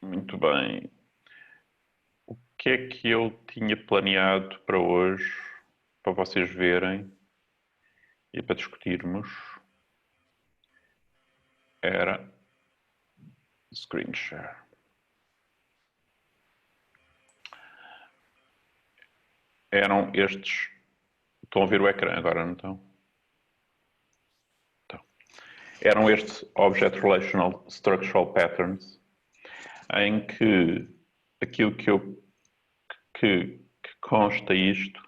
Muito bem. O que é que eu tinha planeado para hoje, para vocês verem e para discutirmos, era screen share. Eram estes. Estão a ver o ecrã agora, não estão? Então, eram estes Object Relational Structural Patterns, em que aquilo que consta isto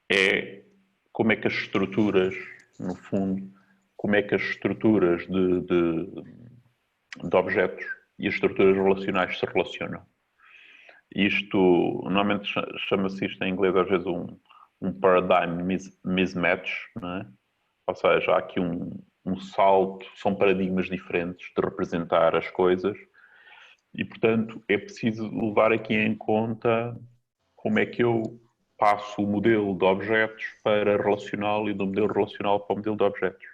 é como é que as estruturas, no fundo, como é que as estruturas de objetos e as estruturas relacionais se relacionam. Isto, normalmente chama-se isto em inglês às vezes um paradigm mismatch, não é? Ou seja, há aqui um salto, são paradigmas diferentes de representar as coisas e, portanto, é preciso levar aqui em conta como é que eu passo o modelo de objetos para relacional e do modelo relacional para o modelo de objetos.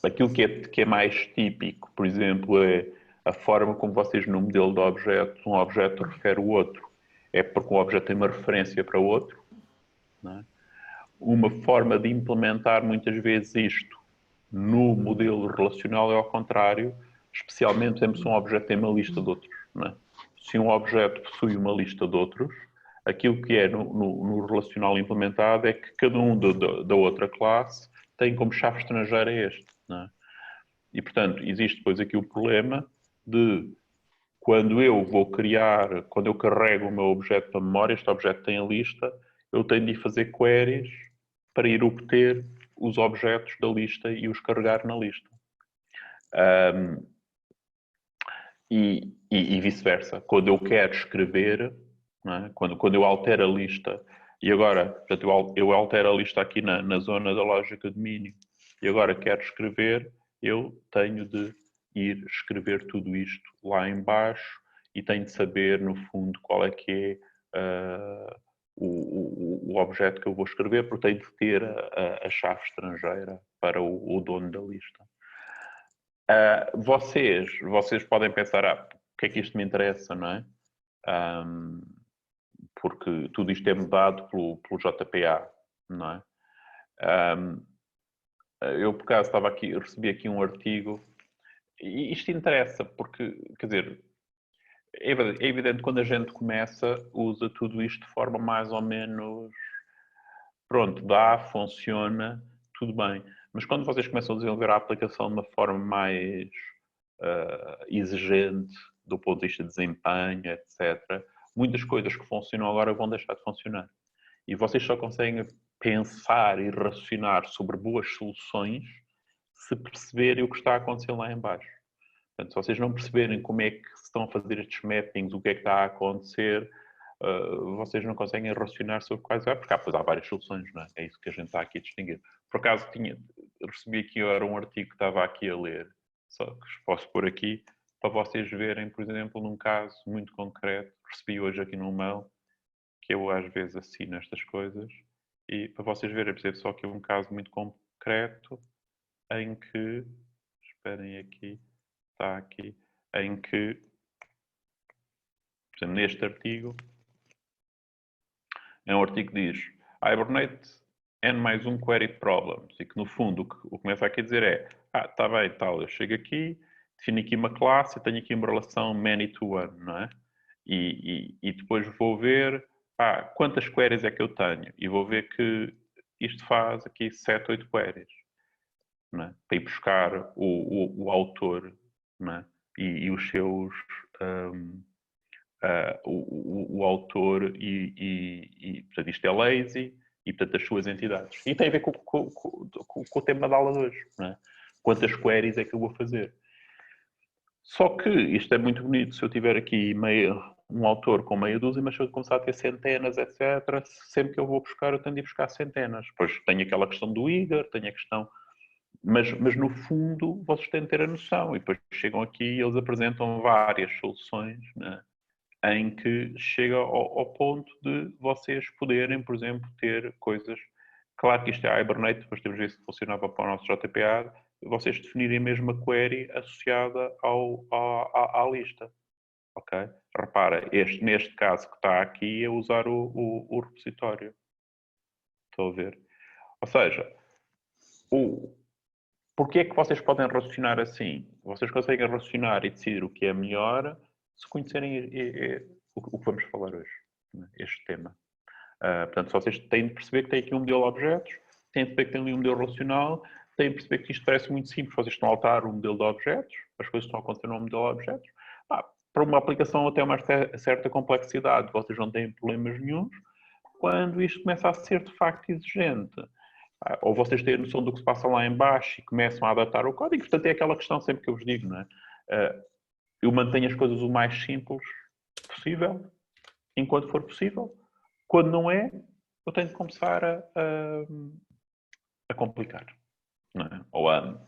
Aquilo que é mais típico, por exemplo, é a forma como vocês no modelo de objeto, um objeto refere o outro. É porque um objeto tem uma referência para o outro. Não é? Uma forma de implementar muitas vezes isto no modelo relacional é ao contrário, especialmente se um objeto tem uma lista de outros. Não é? Se um objeto possui uma lista de outros, aquilo que é no relacional implementado é que cada um da outra classe tem como chave estrangeira este. Não é? E, portanto, existe depois aqui o problema de quando eu vou criar, quando eu carrego o meu objeto para a memória, este objeto tem a lista, eu tenho de fazer queries para ir obter os objetos da lista e os carregar na lista. E vice-versa. Quando eu quero escrever, é? quando eu altero a lista, e agora, portanto, eu altero a lista aqui na zona da lógica de mínimo, e agora quero escrever, eu tenho de ir escrever tudo isto lá em baixo e tenho de saber, no fundo, qual é que é o objeto que eu vou escrever, porque tenho de ter a chave estrangeira para o dono da lista. Vocês podem pensar, o que é que isto me interessa, não é? Porque tudo isto é mudado pelo JPA, não é? Eu, por acaso, recebi aqui um artigo, e isto interessa, porque, quer dizer, é evidente que quando a gente começa, usa tudo isto de forma mais ou menos, pronto, funciona, tudo bem. Mas quando vocês começam a desenvolver a aplicação de uma forma mais exigente, do ponto de vista de desempenho, etc., muitas coisas que funcionam agora vão deixar de funcionar. E vocês só conseguem pensar e raciocinar sobre boas soluções se perceberem o que está a acontecer lá em baixo. Portanto, se vocês não perceberem como é que se estão a fazer estes mappings, o que é que está a acontecer, vocês não conseguem racionar sobre quais é, porque há várias soluções, não é? É isso que a gente está aqui a distinguir. Por acaso, recebi aqui era um artigo que estava aqui a ler, só que posso pôr aqui, para vocês verem, por exemplo, num caso muito concreto, recebi hoje aqui num mail, que eu às vezes assino estas coisas, e para vocês verem, por exemplo, só que é um caso muito concreto, em que, esperem aqui, está aqui, em que, por exemplo, neste artigo, é um artigo que diz Hibernate N mais um query problems, e que no fundo o que começa aqui a dizer é, está bem, tal, eu chego aqui, defino aqui uma classe, tenho aqui uma relação many to one, não é? E depois vou ver, quantas queries é que eu tenho? E vou ver que isto faz aqui 7, 8 queries, não é? Para ir buscar o autor, não é? E os seus... o autor portanto, isto é lazy e, portanto, as suas entidades. E tem a ver com o tema da aula de hoje. Não é? Quantas queries é que eu vou fazer? Só que isto é muito bonito. Se eu tiver aqui um autor com meia dúzia, mas se eu começar a ter centenas, etc., sempre que eu vou buscar, eu tenho de ir buscar centenas. Depois tenho aquela questão do Eager, tenho a questão... Mas no fundo, vocês têm de ter a noção. E depois chegam aqui e eles apresentam várias soluções, né? Em que chega ao ponto de vocês poderem, por exemplo, ter coisas... Claro que isto é Hibernate, depois temos visto que funcionava para o nosso JPA, vocês definirem mesmo a query associada à lista. Ok? Repara, neste caso que está aqui é usar o repositório. Estão a ver? Ou seja, porquê é que vocês podem raciocinar assim? Vocês conseguem raciocinar e decidir o que é melhor se conhecerem o que vamos falar hoje, né? Este tema. Portanto, vocês têm de perceber que tem aqui um modelo de objetos, têm de perceber que tem ali um modelo relacional, têm de perceber que isto parece muito simples, vocês estão a alterar o modelo de objetos, as coisas estão a acontecer no modelo de objetos. Para uma aplicação até uma certa complexidade, vocês não têm problemas nenhuns, quando isto começa a ser de facto exigente. Ou vocês têm a noção do que se passa lá em baixo e começam a adaptar o código. Portanto, é aquela questão sempre que eu vos digo, não é? Eu mantenho as coisas o mais simples possível, enquanto for possível. Quando não é, eu tenho de começar a complicar, não é? Ou a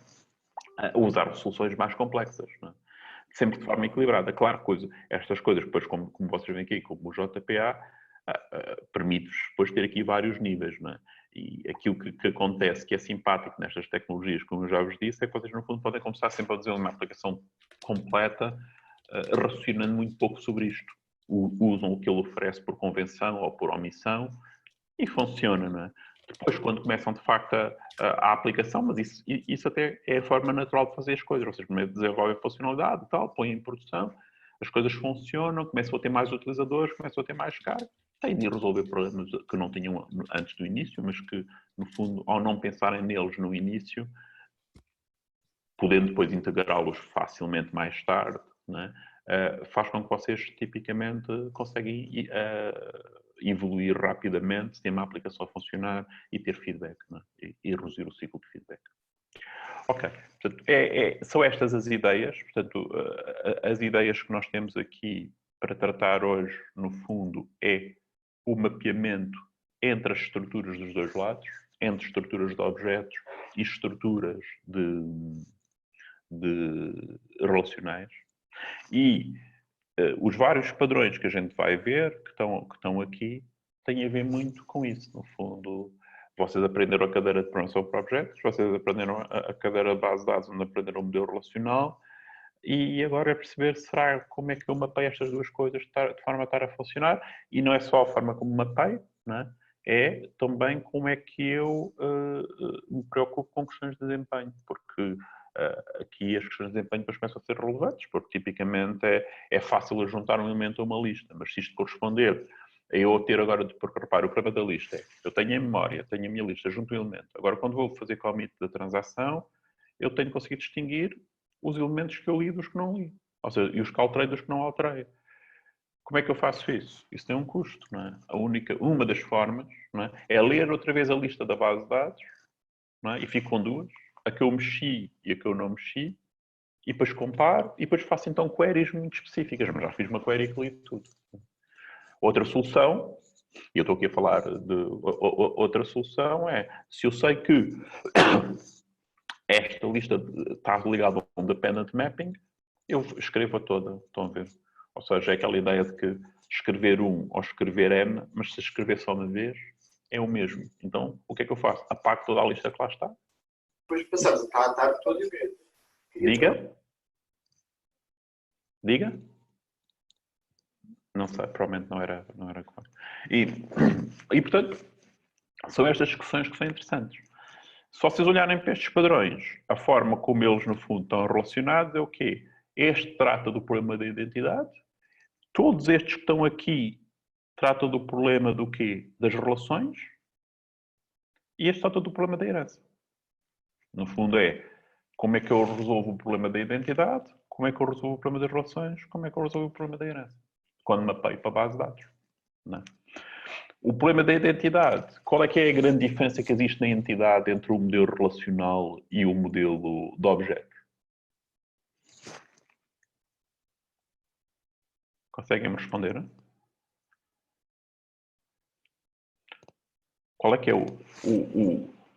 usar soluções mais complexas, não é? Sempre de forma equilibrada. Claro, estas coisas, depois, como vocês veem aqui, como o JPA, permite-vos depois ter aqui vários níveis, não é? E aquilo que acontece, que é simpático nestas tecnologias, como eu já vos disse, é que vocês, no fundo, podem começar sempre a desenvolver uma aplicação completa, raciocinando muito pouco sobre isto. Usam o que ele oferece por convenção ou por omissão e funciona, não é? Depois, quando começam, de facto, a aplicação, mas isso até é a forma natural de fazer as coisas. Vocês primeiro desenvolvem a funcionalidade e tal, põem em produção, as coisas funcionam, começam a ter mais utilizadores, começam a ter mais carga, têm de resolver problemas que não tinham antes do início, mas que, no fundo, ao não pensarem neles no início, podendo depois integrá-los facilmente mais tarde, né, faz com que vocês tipicamente conseguem evoluir rapidamente, ter uma aplicação a funcionar e ter feedback, né, e reduzir o ciclo de feedback. Ok, portanto, são estas as ideias, portanto, as ideias que nós temos aqui para tratar hoje, no fundo, é o mapeamento entre as estruturas dos dois lados, entre estruturas de objetos e estruturas de relacionais. E os vários padrões que a gente vai ver, que estão aqui, têm a ver muito com isso. No fundo, vocês aprenderam a cadeira de programação para objetos, vocês aprenderam a cadeira de base de dados, onde aprenderam o modelo relacional, e agora é perceber como é que eu mapeio estas duas coisas de forma a estar a funcionar, e não é só a forma como mapeio, não é? É também como é que eu me preocupo com questões de desempenho, porque aqui as questões de desempenho depois começam a ser relevantes, porque tipicamente é fácil eu juntar um elemento a uma lista, mas se isto corresponder a eu ter agora, porque repare, o problema da lista é, eu tenho em memória, tenho a minha lista, junto um elemento. Agora, quando vou fazer commit da transação, eu tenho que conseguir distinguir os elementos que eu li dos que não li. Ou seja, e os que alterei dos que não alterei. Como é que eu faço isso? Isso tem um custo, não é? Uma das formas, não é ler outra vez a lista da base de dados, não é? E fico com duas, a que eu mexi e a que eu não mexi, e depois comparo, e depois faço então queries muito específicas, mas já fiz uma query que li tudo. Outra solução, e eu estou aqui a falar de outra solução, é se eu sei que esta lista está ligada a um dependent mapping, eu escrevo a toda, estão a ver? Ou seja, é aquela ideia de que escrever um ou escrever M, mas se escrever só uma vez, é o mesmo. Então, o que é que eu faço? Apago toda a lista que lá está. Depois passamos a tarde toda e ver. Diga? Diga? Não sei, provavelmente não era claro. E, portanto, são estas discussões que são interessantes. Se vocês olharem para estes padrões, a forma como eles, no fundo, estão relacionados é o quê? Este trata do problema da identidade. Todos estes que estão aqui tratam do problema do quê? Das relações. E este trata do problema da herança. No fundo é como é que eu resolvo o problema da identidade, como é que eu resolvo o problema das relações, como é que eu resolvo o problema da herança. Quando mapeio para a base de dados. Não é? O problema da identidade. Qual é que é a grande diferença que existe na identidade entre o modelo relacional e o modelo de objetos? Conseguem-me responder? Qual é que é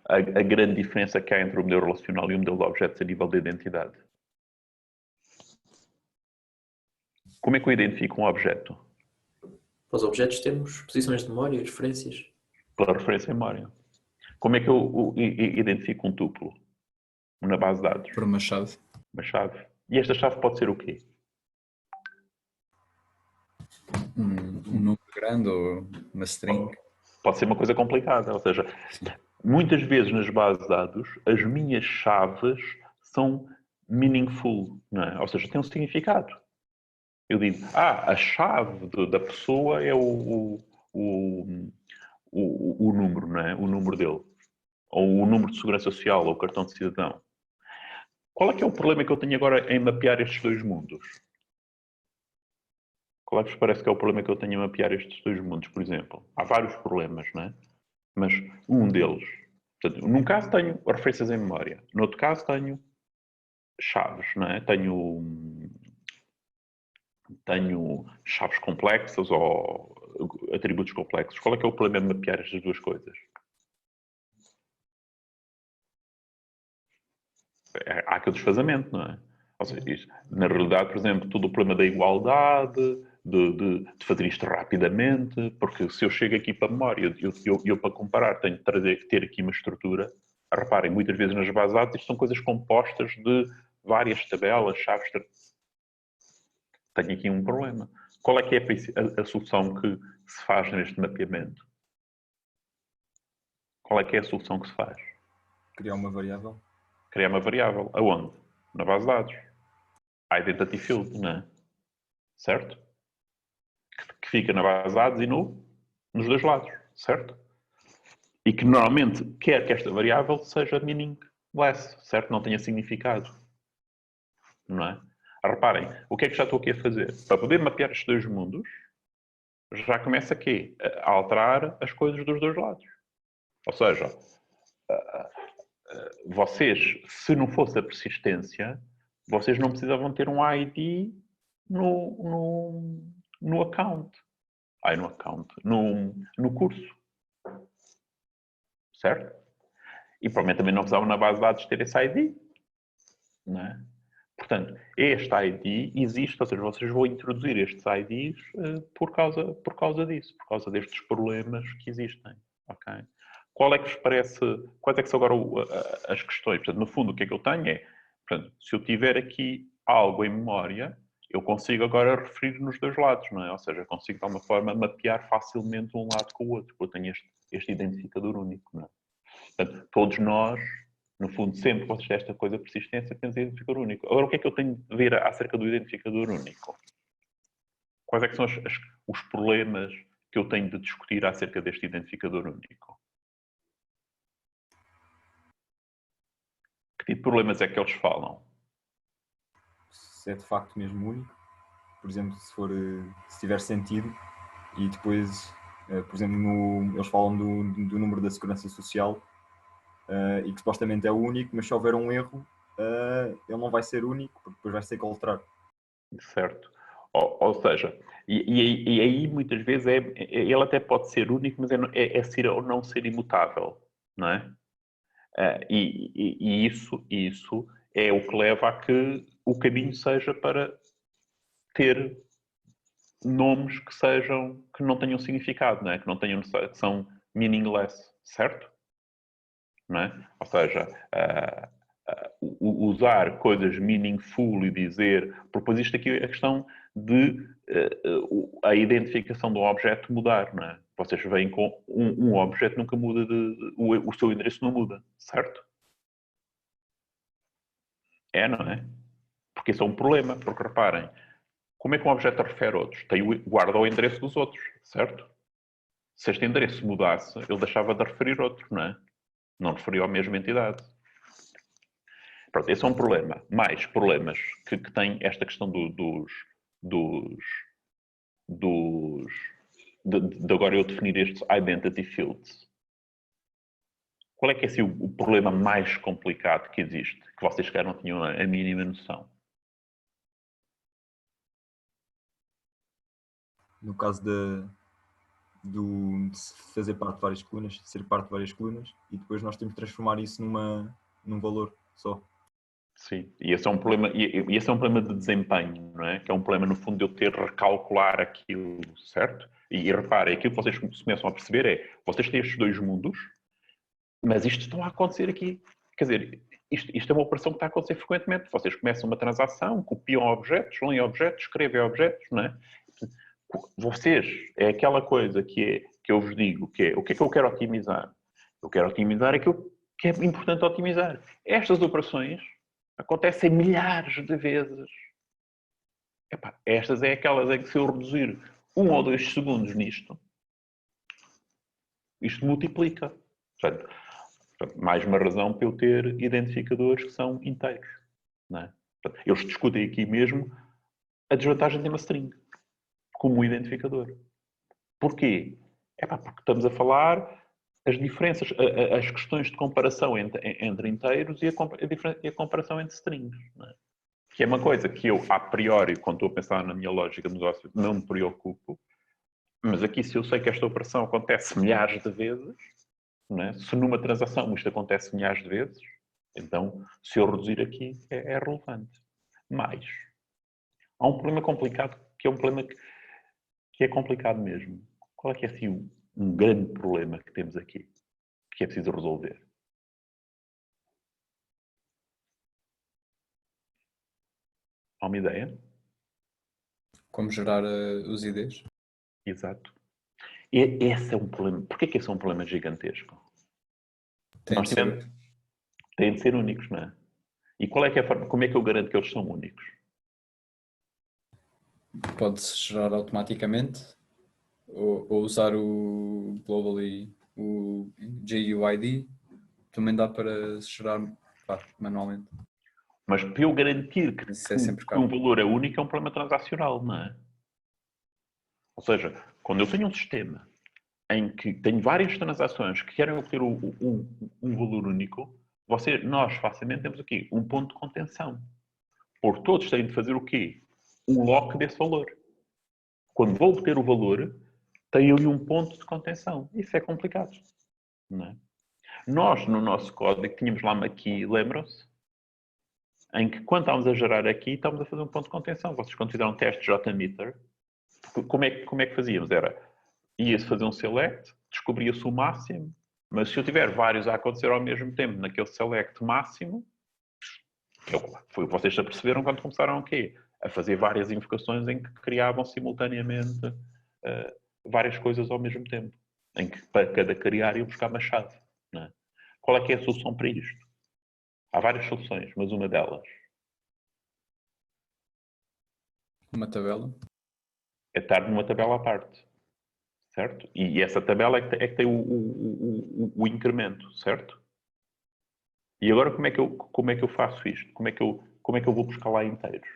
a grande diferença que há entre o modelo relacional e o modelo de objetos a nível de identidade? Como é que eu identifico um objeto? Para os objetos temos posições de memória, referências. Pela referência em memória. Como é que eu identifico um tuplo? na base de dados? Por uma chave. Uma chave. E esta chave pode ser o quê? Um número grande ou uma string. Pode ser uma coisa complicada. Ou seja, muitas vezes nas bases de dados, as minhas chaves são meaningful, não é? Ou seja, têm um significado. Eu digo, a chave da pessoa é o número, não é? O número dele. Ou o número de segurança social, ou o cartão de cidadão. Qual é que é o problema que eu tenho agora em mapear estes dois mundos? Qual é que vos parece que é o problema que eu tenho em mapear estes dois mundos, por exemplo? Há vários problemas, não é? Mas um deles... Portanto, num caso tenho referências em memória. No outro caso tenho chaves, não é? Tenho chaves complexas ou atributos complexos. Qual é que é o problema de mapear estas duas coisas? Há aquele desfazamento, não é? Ou seja, na realidade, por exemplo, todo o problema da igualdade, de fazer isto rapidamente, porque se eu chego aqui para a memória, eu para comparar tenho que ter aqui uma estrutura. Reparem, muitas vezes nas bases de dados isto são coisas compostas de várias tabelas, chaves. Tenho aqui um problema. Qual é que é a solução que se faz neste mapeamento? Qual é que é a solução que se faz? Criar uma variável. Criar uma variável. Aonde? Na base de dados. Identity field, não é? Certo? Que fica na base de dados e nos dois lados, certo? E que normalmente quer que esta variável seja meaningless, certo? Não tenha significado. Não é? Reparem, o que é que já estou aqui a fazer? Para poder mapear estes dois mundos, já começa aqui a alterar as coisas dos dois lados. Ou seja, vocês, se não fosse a persistência, vocês não precisavam ter um ID no account. No curso. Certo? E provavelmente também não precisavam na base de dados ter esse ID. Não é? Portanto, este ID existe, ou seja, vocês vão introduzir estes IDs por causa disso, por causa destes problemas que existem. Okay? Qual é que vos parece, quais é que são agora as questões? Portanto, no fundo, o que é que eu tenho é, portanto, se eu tiver aqui algo em memória, eu consigo agora referir nos dois lados, não é? Ou seja, eu consigo de alguma forma mapear facilmente um lado com o outro, porque eu tenho este identificador único, não é? Portanto, todos nós, no fundo, sempre que vocês têm esta coisa de persistência, temos identificador único. Agora, o que é que eu tenho de ver acerca do identificador único? Quais é que são os problemas que eu tenho de discutir acerca deste identificador único? Que tipo de problemas é que eles falam? Se é de facto mesmo único, por exemplo, se tiver sentido, e depois, por exemplo, eles falam do número da segurança social, e que supostamente é o único, mas se houver um erro, ele não vai ser único, porque depois vai ser que alterar. Certo. Ou seja, e aí muitas vezes ele até pode ser único, mas é ser ou não ser imutável, não é? E isso é o que leva a que o caminho seja para ter nomes que não tenham significado, não é? Que são meaningless, certo? Não é? Ou seja, usar coisas meaningful e dizer... Porque depois isto aqui é a questão de a identificação de um objeto mudar, não é? Vocês veem com um objeto nunca muda, o seu endereço não muda, certo? Não é? Porque isso é um problema, porque reparem, como é que um objeto refere a outros? Guarda o endereço dos outros, certo? Se este endereço mudasse, ele deixava de referir outro, não é? Não referia à mesma entidade. Pronto, esse é um problema. Mais problemas que tem esta questão de agora eu definir estes identity fields. Qual é que é assim, o problema mais complicado que existe? Que vocês sequer não tinham a mínima noção? No caso de fazer parte de várias colunas, de ser parte de várias colunas, e depois nós temos de transformar isso num valor só. Sim, e esse é um problema, esse é um problema de desempenho, não é? Que é um problema, no fundo, de eu ter de recalcular aquilo, certo? E reparem, aquilo que vocês começam a perceber é, vocês têm estes dois mundos, mas isto está a acontecer aqui. Quer dizer, isto é uma operação que está a acontecer frequentemente. Vocês começam uma transação, copiam objetos, leem objetos, escrevem objetos, não é? Vocês, é aquela coisa que eu vos digo, que é o que é que eu quero otimizar? Eu quero otimizar aquilo que é importante otimizar. Estas operações acontecem milhares de vezes. Epá, estas é aquelas em que se eu reduzir 1 ou 2 segundos nisto, isto multiplica. Portanto, mais uma razão para eu ter identificadores que são inteiros. Não é? Portanto, eles discutem aqui mesmo a desvantagem de uma string como identificador. Porquê? Porque estamos a falar as diferenças, as questões de comparação entre inteiros e a comparação entre strings. Não é? Que é uma coisa que eu, a priori, quando estou a pensar na minha lógica de negócio, não me preocupo. Mas aqui, se eu sei que esta operação acontece milhares de vezes, não é? Se numa transação isto acontece milhares de vezes, então, se eu reduzir aqui, é relevante. Mas, há um problema complicado, que é um problema que é complicado mesmo. Qual é que é, assim, um grande problema que temos aqui, que é preciso resolver? Há uma ideia? Como gerar os IDs? Exato. E esse é um problema. Porquê que esse é um problema gigantesco? Tem de ser, Têm de ser únicos, não é? E qual é que é a forma? Como é que eu garanto que eles são únicos? pode-se gerar automaticamente ou usar o Globally, o GUID, também dá para gerar manualmente. Mas para eu garantir Isso é sempre que um caro. valor é único é um problema transacional, não é? Ou seja, quando eu tenho um sistema em que tenho várias transações que querem obter um valor único, nós facilmente temos aqui um ponto de contenção. Porque todos têm de fazer o quê? Um lock desse valor. Quando vou obter o valor, tem ali um ponto de contenção. Isso é complicado. Não é? Nós, no nosso código, tínhamos lá aqui, lembram-se? Em que, quando estávamos a gerar aqui, estávamos a fazer um ponto de contenção. Vocês, quando fizeram um teste JMeter, como é que fazíamos? Ia-se fazer um select, descobria-se o máximo, mas se eu tiver vários a acontecer ao mesmo tempo naquele select máximo, foi o que vocês já perceberam quando começaram a fazer várias invocações em que criavam simultaneamente várias coisas ao mesmo tempo, em que para cada criar iam buscar uma chave. Não é? Qual é que é a solução para isto? Há várias soluções, mas uma delas Uma tabela. é estar numa tabela à parte, certo? E essa tabela é que tem o incremento, certo? E agora como é que eu faço isto? Como é que eu vou buscar lá inteiros?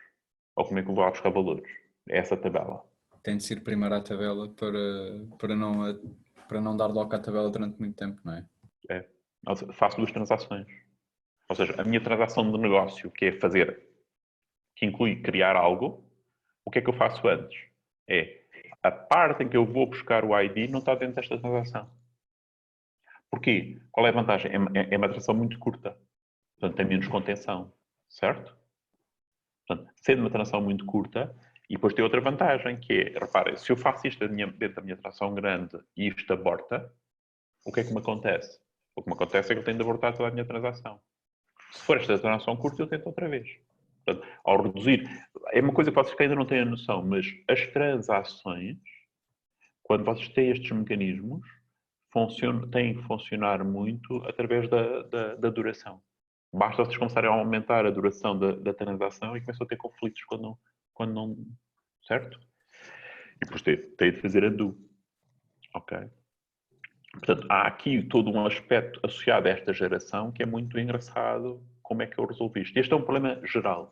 Ou como é que eu vou lá buscar valores? É essa tabela. Tem de ser primeiro à tabela para não dar lock à tabela durante muito tempo, não é? É. Faço 2 transações. Ou seja, a minha transação de negócio, que é que inclui criar algo, o que é que eu faço antes? A parte em que eu vou buscar o ID não está dentro desta transação. Porquê? Qual é a vantagem? É uma transação muito curta. Portanto, tem menos contenção. Certo? Portanto, sendo uma transação muito curta, e depois tem outra vantagem, que é, reparem, se eu faço isto dentro da minha transação grande e isto aborta, o que é que me acontece? O que me acontece é que eu tenho de abortar toda a minha transação. Se for esta transação curta, eu tento outra vez. Portanto, ao reduzir, é uma coisa que vocês ainda não têm a noção, mas as transações, quando vocês têm estes mecanismos, têm que funcionar muito através da duração. Basta vocês começarem a aumentar a duração da transação e começam a ter conflitos quando não. Certo? E depois tem de fazer undo. Ok? Portanto, há aqui todo um aspecto associado a esta geração que é muito engraçado. Como é que eu resolvi isto? Este é um problema geral.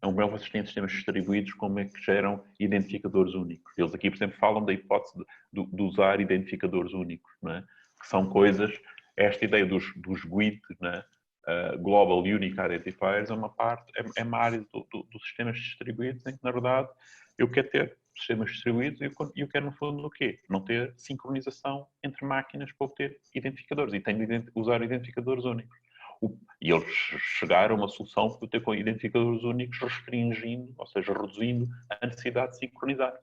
É um problema que vocês têm sistemas distribuídos, como é que geram identificadores únicos. Eles aqui, por exemplo, falam da hipótese de usar identificadores únicos, não é? Que são coisas, esta ideia dos GUID, não é? Global Unique Identifiers, é uma parte, é uma área dos sistemas distribuídos em que, na verdade, eu quero ter sistemas distribuídos e eu quero, no fundo, o quê? Não ter sincronização entre máquinas para obter identificadores. E tenho de usar identificadores únicos. E eles chegaram a uma solução para ter com identificadores únicos restringindo, ou seja, reduzindo a necessidade de sincronizar.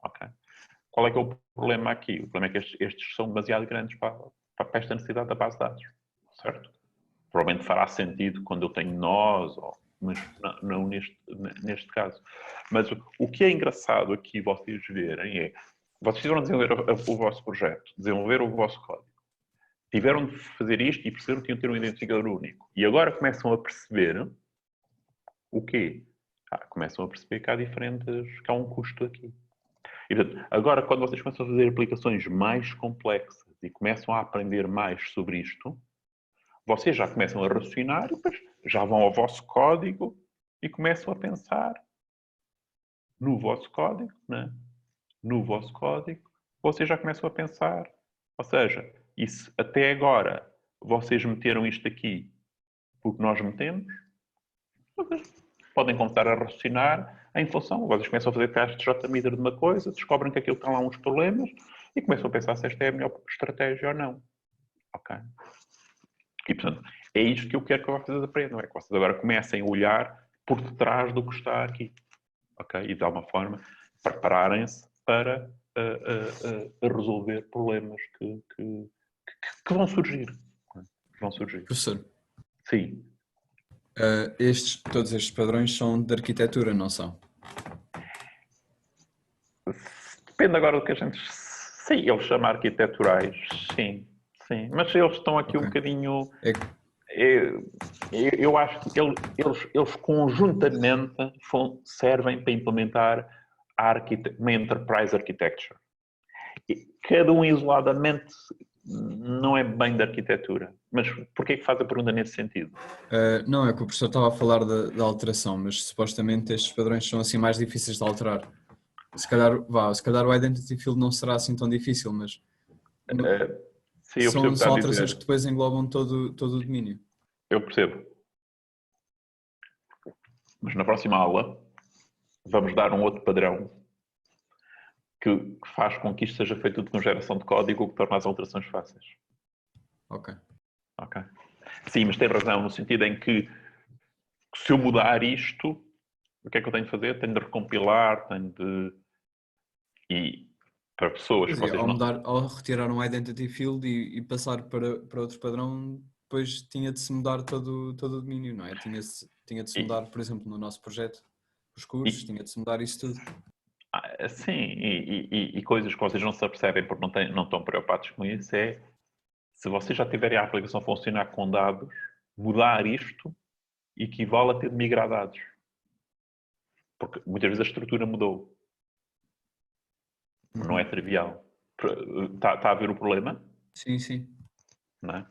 Okay? Qual é que é o problema aqui? O problema é que estes são demasiado grandes para esta necessidade da base de dados. Certo? Provavelmente fará sentido quando eu tenho nós, mas não neste caso. Mas o que é engraçado aqui vocês verem é, vocês vão desenvolver o vosso projeto, desenvolver o vosso código. Tiveram de fazer isto e perceberam que tinham de ter um identificador único. E agora começam a perceber o quê? Começam a perceber que que há um custo aqui. E, portanto, agora, quando vocês começam a fazer aplicações mais complexas e começam a aprender mais sobre isto, vocês já começam a raciocinar e depois já vão ao vosso código e começam a pensar no vosso código, né? No vosso código, vocês já começam a pensar. Ou seja, isso até agora vocês meteram isto aqui porque nós metemos, podem começar a raciocinar em função. Vocês começam a fazer testes de JMeter de uma coisa, descobrem que aquilo tem lá uns problemas e começam a pensar se esta é a melhor estratégia ou não. Ok? E, portanto, é isto que eu quero que vocês aprendam. É que vocês agora comecem a olhar por detrás do que está aqui. Ok? E, de alguma forma, prepararem-se para resolver problemas que vão surgir. Vão surgir. Professor, Sim. todos estes padrões são de arquitetura, não são? Depende agora do que a gente... Sim, eles chamam arquiteturais. Sim, sim. Mas eles estão aqui um bocadinho... Eu acho que eles conjuntamente servem para implementar uma Enterprise Architecture. E cada um isoladamente não é bem da arquitetura. Mas porquê que faz a pergunta nesse sentido? Não, é que o professor estava a falar da alteração, mas supostamente estes padrões são assim mais difíceis de alterar. Se calhar o Identity Field não será assim tão difícil, mas Sim, são alterações que depois englobam todo o domínio. Eu percebo. Mas na próxima aula vamos dar um outro padrão que faz com que isto seja feito tudo com geração de código, o que torna as alterações fáceis. Ok. Sim, mas tem razão no sentido em que se eu mudar isto, o que é que eu tenho de fazer? Tenho de recompilar, tenho de... E para pessoas que vocês ao retirar um Identity Field e passar para outro padrão, depois tinha de se mudar todo o domínio, não é? Tinha de se mudar, por exemplo, no nosso projeto, os cursos, tinha de se mudar isso tudo. Sim, e coisas que vocês não se apercebem porque não estão preocupados com isso é, se vocês já tiverem a aplicação a funcionar com dados, mudar isto equivale a ter de migrar dados. Porque muitas vezes a estrutura mudou. Não é trivial. Está a ver o problema? Sim. Não é?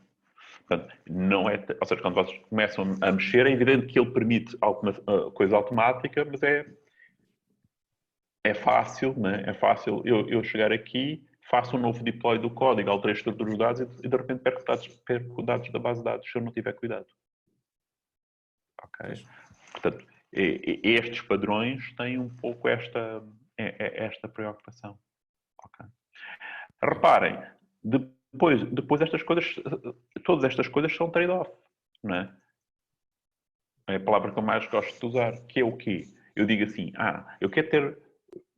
Portanto, não é, ou seja, quando vocês começam a mexer, é evidente que ele permite coisa automática, mas é fácil, né? É fácil eu chegar aqui, faço um novo deploy do código, alterei a estrutura dos dados e de repente perco dados da base de dados se eu não tiver cuidado. Ok? Portanto, estes padrões têm um pouco esta preocupação. Okay. Reparem, depois estas coisas, todas estas coisas são trade-off, não é? É a palavra que eu mais gosto de usar, que é o quê? Eu digo assim, eu quero ter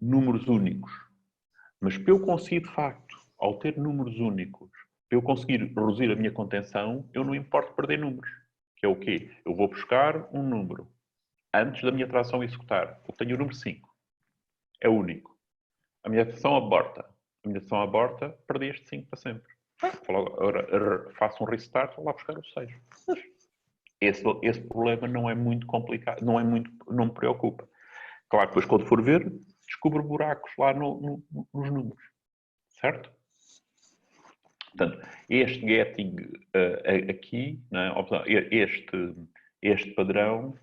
números únicos, mas para eu conseguir, de facto, ao ter números únicos, para eu conseguir reduzir a minha contenção, eu não importo perder números, que é o quê? Eu vou buscar um número antes da minha tração executar. Eu tenho o número 5, é único. A minha tração aborta, perdi este 5 para sempre. Agora faço um restart, vou lá buscar o 6. Esse problema não é muito complicado, não me preocupa. Claro que depois, quando for ver, descubro buracos lá nos números. Certo? Portanto, este getting aqui, né, este padrão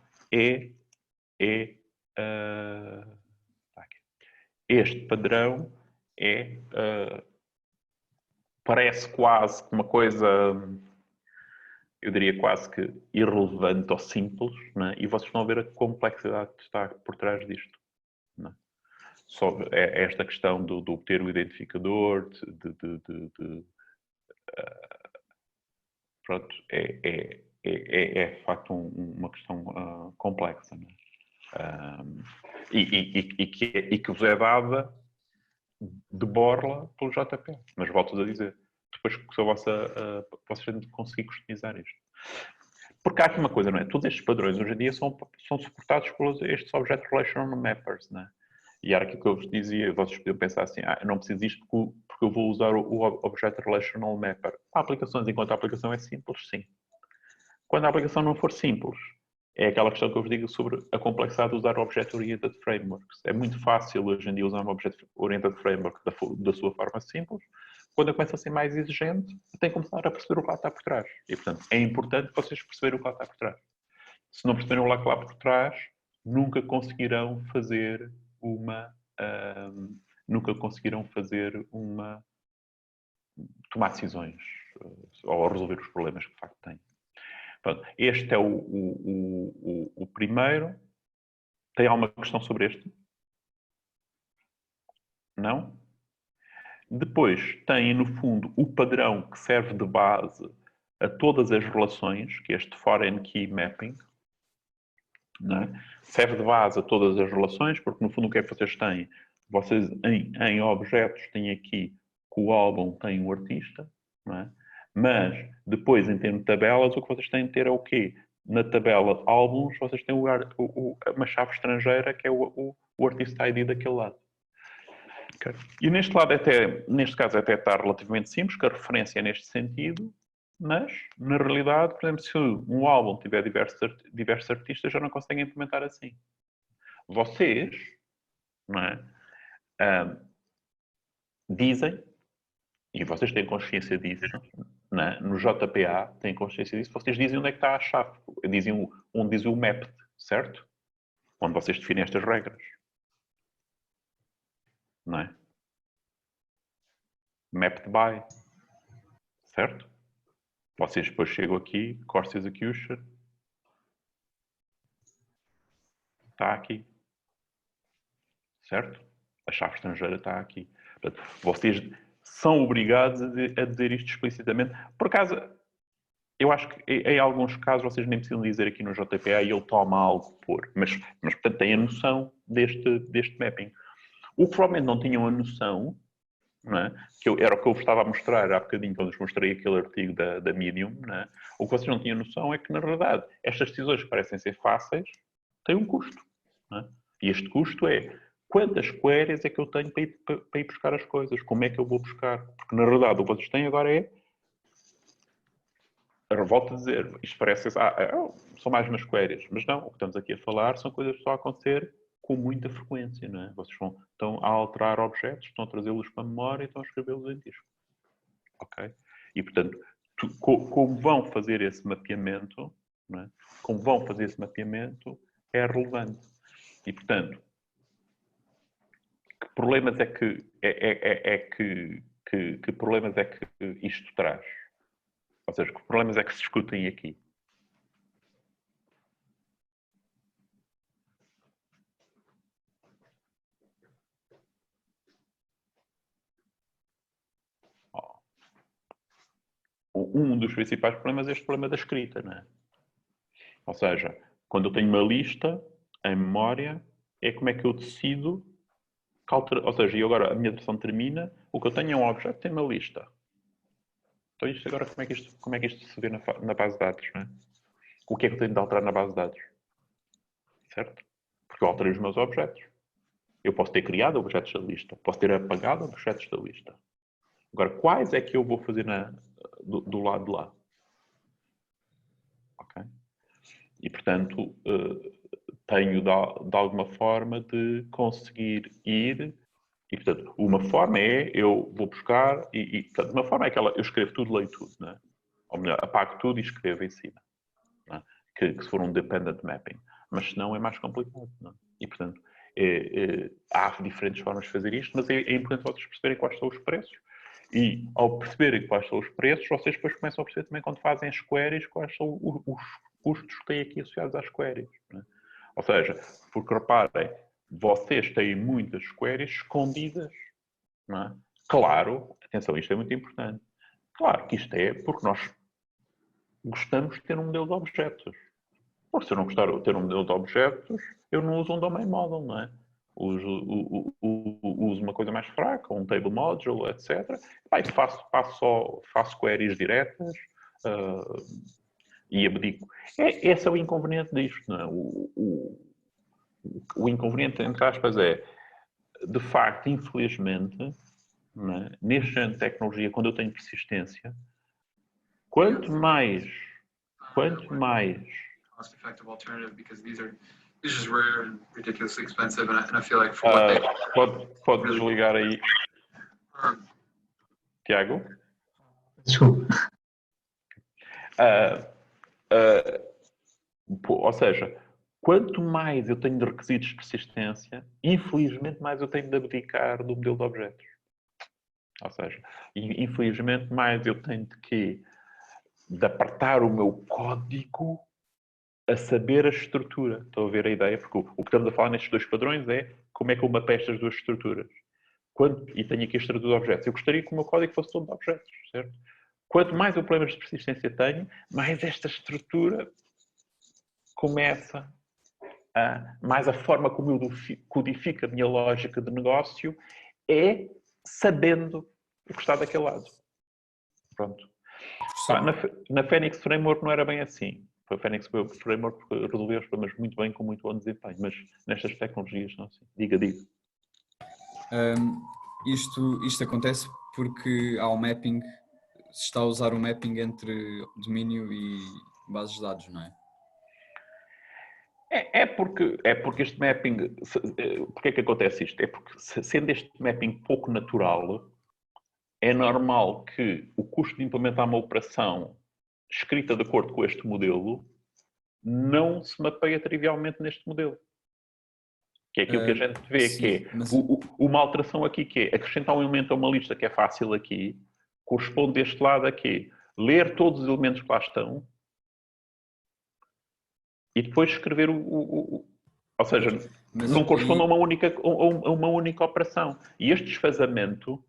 este padrão parece quase uma coisa, eu diria quase que irrelevante ou simples, né? E vocês estão a ver a complexidade que está por trás disto. Né? Só esta questão do obter o identificador, pronto, é de facto uma questão complexa. Né? E que vos é dada de borla pelo JP. Mas volto a dizer, depois que vocês têm de conseguir customizar isto. Porque há aqui uma coisa, não é? Todos estes padrões hoje em dia são suportados por estes Object Relational Mappers, não é? E era aquilo que eu vos dizia, vocês podiam pensar assim, eu não preciso disto porque eu vou usar o Object Relational Mapper. Há aplicações, enquanto a aplicação é simples, sim. Quando a aplicação não for simples, é aquela questão que eu vos digo sobre a complexidade de usar Object Oriented Frameworks. É muito fácil hoje em dia usar um Object Oriented Framework da sua forma simples. Quando eu começo a ser mais exigente, eu tenho que começar a perceber o que lá está por trás. E, portanto, é importante vocês perceberem o que lá está por trás. Se não perceberem o que lá por trás, nunca conseguirão fazer tomar decisões ou resolver os problemas que de facto têm. Pronto, este é o primeiro. Tem alguma questão sobre este? Não? Depois tem, no fundo, o padrão que serve de base a todas as relações, que é este Foreign Key Mapping. Não é? Serve de base a todas as relações, porque no fundo o que é que vocês têm? Vocês em objetos têm aqui que o álbum tem o artista, não é? Mas depois em termos de tabelas o que vocês têm de ter é o quê? Na tabela álbuns vocês têm uma chave estrangeira que é o Artist ID daquele lado. Okay. E neste lado neste caso até está relativamente simples, que a referência é neste sentido. Mas, na realidade, por exemplo, se um álbum tiver diversos artistas, já não conseguem implementar assim. Vocês, não é? Dizem, e vocês têm consciência disso, não é? No JPA têm consciência disso, vocês dizem onde é que está a chave. Dizem onde diz o mapped, certo? Onde vocês definem estas regras. Não é? Mapped by. Certo? Vocês depois chegam aqui, Course Execution. Está aqui. Certo? A chave estrangeira está aqui. Portanto, vocês são obrigados a dizer isto explicitamente. Por acaso, eu acho que em alguns casos vocês nem precisam dizer aqui no JPA e ele toma algo por. Mas portanto, têm a noção deste mapping. O que provavelmente não tinham a noção, não é? Era o que eu vos estava a mostrar há bocadinho, quando vos mostrei aquele artigo da Medium, não é? O que vocês não tinham noção é que, na realidade, estas decisões que parecem ser fáceis têm um custo. Não é? E este custo é quantas queries é que eu tenho para ir buscar as coisas? Como é que eu vou buscar? Porque, na realidade, o que vocês têm agora é... Eu volto a dizer, isto parece... são mais umas queries. Mas não, o que estamos aqui a falar são coisas que estão a acontecer com muita frequência, não é? Vocês estão a alterar objetos, estão a trazê-los para a memória e estão a escrevê-los em disco. Ok? E, portanto, como vão fazer esse mapeamento, não é? Como vão fazer esse mapeamento é relevante. E, portanto, que problemas é que problemas é que isto traz? Ou seja, que problemas é que se discutem aqui? Um dos principais problemas é este problema da escrita, não é? Ou seja, quando eu tenho uma lista em memória, é como é que eu decido, ou seja, e agora a minha versão termina, o que eu tenho é um objeto, tem uma lista. Então isto agora, como é que isto se vê na base de dados, não é? O que é que eu tenho de alterar na base de dados? Certo? Porque eu alterei os meus objetos. Eu posso ter criado objetos da lista, posso ter apagado objetos da lista. Agora, quais é que eu vou fazer do lado de lá? Ok? E, portanto, tenho de alguma forma de conseguir ir. E, portanto, uma forma é eu vou buscar portanto, uma forma é aquela, eu escrevo tudo, leio tudo, não é? Ou melhor, apago tudo e escrevo em cima. Não é? Que se for um dependent mapping. Mas se não, é mais complicado. Não é? E, portanto, há diferentes formas de fazer isto, mas é importante vocês perceberem quais são os preços. E, ao perceberem quais são os preços, vocês depois começam a perceber também, quando fazem as queries, quais são os custos que têm aqui associados às queries. Não é? Ou seja, porque reparem, vocês têm muitas queries escondidas. Não é? Claro, atenção, isto é muito importante. Claro que isto é porque nós gostamos de ter um modelo de objetos. Porque se eu não gostar de ter um modelo de objetos, eu não uso um domain model, não é? Uso uma coisa mais fraca, um table module, etc. E faço queries diretas, e abdico. Esse é o inconveniente disto, não é? O inconveniente, entre aspas, é, de facto, infelizmente, não é? Neste género de tecnologia, quando eu tenho persistência, quanto mais cost-effective alternative because these are just rare and ridiculously expensive, and I feel like for what they pode desligar aí, Tiago? Desculpa. Ou seja, quanto mais eu tenho de requisitos de persistência, infelizmente mais eu tenho de abdicar do modelo de objetos. Ou seja, infelizmente mais eu tenho de apertar o meu código a saber a estrutura. Estão a ver a ideia? Porque o que estamos a falar nestes dois padrões é como é que eu mapeio estas duas estruturas. E tenho aqui a estrutura de objetos. Eu gostaria que o meu código fosse todo de objetos, certo? Quanto mais eu problemas de persistência tenho, mais esta estrutura começa mais a forma como eu codifico a minha lógica de negócio é sabendo o que está daquele lado. Pronto. Na Phoenix Framework não era bem assim. A Phoenix Framework resolveu os problemas muito bem, com muito bom desempenho, mas nestas tecnologias não assim. Diga. Isto acontece porque há o mapping, se está a usar o mapping entre domínio e bases de dados, não é? É porque este mapping... Porque é que acontece isto? É porque, sendo este mapping pouco natural, é normal que o custo de implementar uma operação escrita de acordo com este modelo não se mapeia trivialmente neste modelo. Que é aquilo que a gente vê, sim, que é mas... uma alteração aqui, que é acrescentar um elemento a uma lista que é fácil aqui, corresponde deste lado aqui, ler todos os elementos que lá estão e depois escrever ou seja, não corresponde a uma única operação. E este desfazamento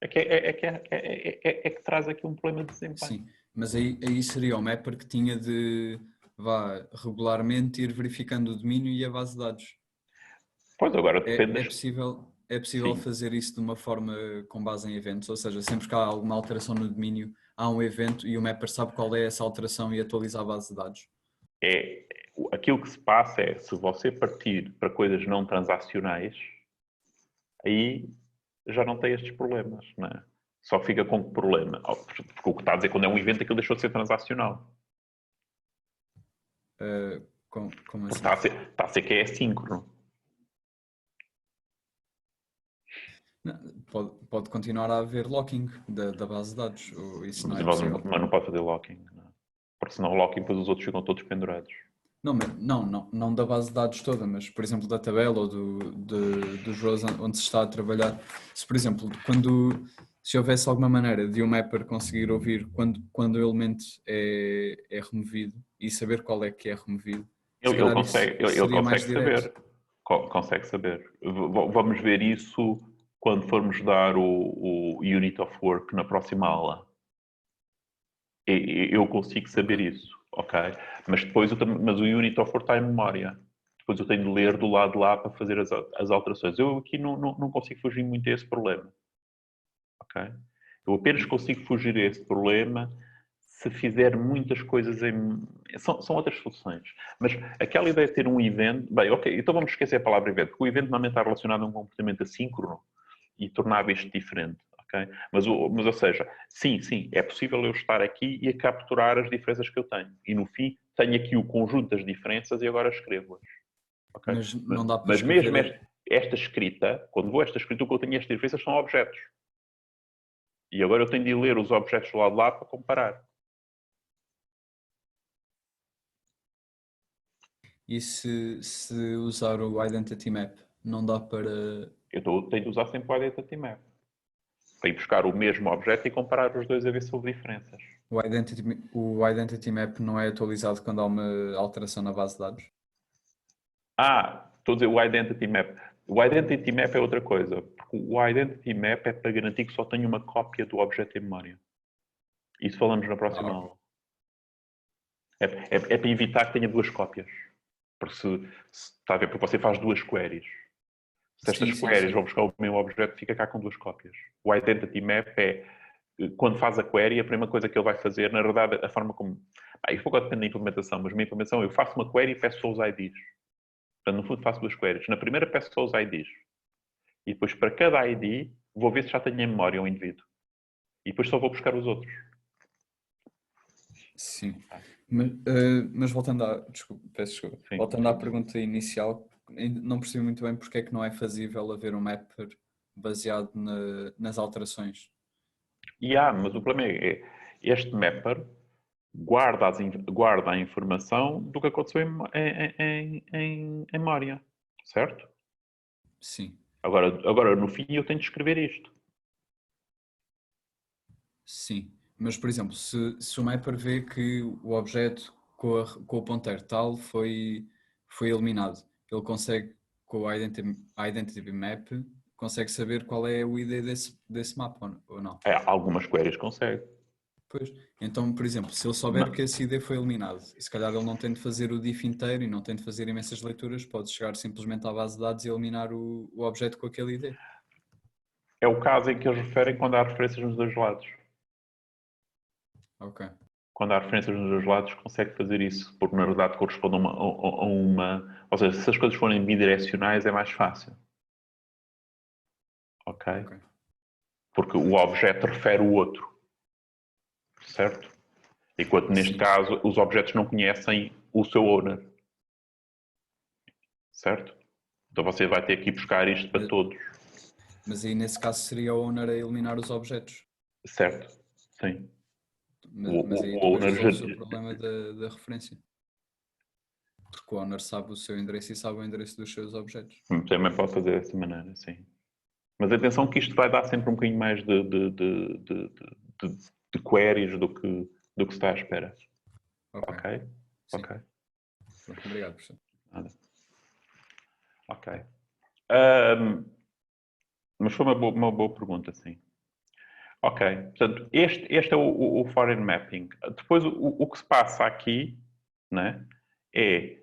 é que traz aqui um problema de desempenho. Sim, mas aí seria o mapper que tinha de regularmente ir verificando o domínio e a base de dados. Pois, agora depende... É possível fazer isso de uma forma com base em eventos, ou seja, sempre que há alguma alteração no domínio, há um evento e o mapper sabe qual é essa alteração e atualiza a base de dados. Aquilo que se passa é, se você partir para coisas não transacionais, aí já não tem estes problemas, não é? Só fica com que problema? Porque o que está a dizer, quando é um evento, aquilo deixou de ser transacional. Como assim? Está a ser que é assíncrono. Pode continuar a haver locking da base de dados. Ou isso não é possível. Mas não pode fazer locking. Não. Porque senão o locking, depois os outros ficam todos pendurados. Não da base de dados toda, mas por exemplo da tabela ou dos rows onde se está a trabalhar. Se por exemplo, se houvesse alguma maneira de um mapper conseguir ouvir quando o elemento é removido e saber qual é que é removido, ele consegue saber. Consegue saber. Vamos ver isso quando formos dar o Unit of Work na próxima aula. Eu consigo saber isso, ok? Mas depois mas o Unit of Work está em memória. Depois eu tenho de ler do lado de lá para fazer as alterações. Eu aqui não consigo fugir muito a esse problema. Ok? Eu apenas consigo fugir a esse problema se fizer muitas coisas São outras soluções. Mas aquela ideia de ter um evento... Bem, ok, então vamos esquecer a palavra evento, porque o evento normalmente está relacionado a um comportamento assíncrono e tornava isto diferente. Okay? Mas, ou seja, sim, é possível eu estar aqui e a capturar as diferenças que eu tenho. E no fim, tenho aqui o conjunto das diferenças e agora escrevo-as. Okay? Mas não dá para mas escrever... mesmo esta escrita, quando vou a esta escrita, o que eu tenho estas diferenças são objetos. E agora eu tenho de ler os objetos do lado de lá para comparar. E se usar o Identity Map, não dá para... Eu tenho de usar sempre o Identity Map. Para ir buscar o mesmo objeto e comparar os dois a ver se houve diferenças. O Identity Map não é atualizado quando há uma alteração na base de dados? Estou a dizer o Identity Map. O Identity Map é outra coisa. Porque o Identity Map é para garantir que só tenho uma cópia do objeto em memória. Isso falamos na próxima aula. É para evitar que tenha duas cópias. Porque está a ver, porque você faz duas queries. Se estas queries vão buscar o mesmo objeto, fica cá com duas cópias. O Identity Map é quando faz a query, a primeira coisa que ele vai fazer, na verdade, a forma como... Isto pouco depende da implementação, mas a minha implementação, eu faço uma query e peço só os IDs. Portanto, no fundo, faço 2 queries. Na primeira, peço só os IDs. E depois, para cada ID, vou ver se já tenho em memória um indivíduo. E depois só vou buscar os outros. Sim. Mas voltando desculpa, peço desculpa. Sim. Voltando à pergunta inicial, não percebi muito bem porque é que não é fazível haver um mapper baseado nas alterações. Mas o problema é este mapper guarda a informação do que aconteceu em memória, certo? Sim. Agora, no fim, eu tenho de escrever isto. Sim. Mas, por exemplo, se o mapper vê que o objeto com o ponteiro tal foi eliminado, ele consegue, com o Identity Map, consegue saber qual é o ID desse mapa ou não? Algumas queries consegue. Pois. Então, por exemplo, se ele souber que esse ID foi eliminado, se calhar ele não tem de fazer o diff inteiro e não tem de fazer imensas leituras, pode chegar simplesmente à base de dados e eliminar o objeto com aquele ID. É o caso em que eles referem quando há referências nos 2 lados. Ok. Quando há referências nos 2 lados, consegue fazer isso, porque na verdade corresponde a uma... Ou seja, se as coisas forem bidirecionais é mais fácil. Ok? Porque o objeto refere o outro. Certo? Enquanto neste caso os objetos não conhecem o seu owner. Certo? Então você vai ter que ir buscar isto para todos. Mas aí nesse caso seria o owner a eliminar os objetos. Certo? Sim. Mas aí depois resolve o problema da referência. Porque o owner sabe o seu endereço e sabe o endereço dos seus objetos. Também pode fazer dessa maneira, sim. Mas atenção que isto vai dar sempre um bocadinho mais de queries do que se está à espera. Ok? Sim. Ok. Pronto, obrigado, professor. Nada. Ok. Mas foi uma boa pergunta, sim. Ok, portanto, este é o foreign mapping. Depois, o que se passa aqui, né, é